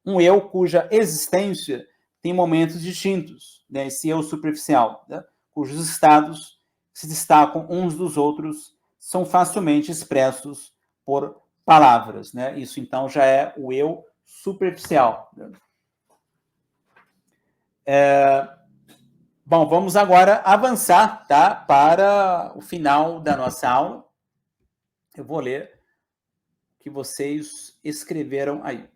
Um eu cuja existência tem momentos distintos, né, esse eu superficial, né, cujos estados se destacam uns dos outros, são facilmente expressos por palavras. Né? Isso, então, já é o eu superficial. Né? Bom, vamos agora avançar, tá, para o final da nossa aula. Eu vou ler o que vocês escreveram aí.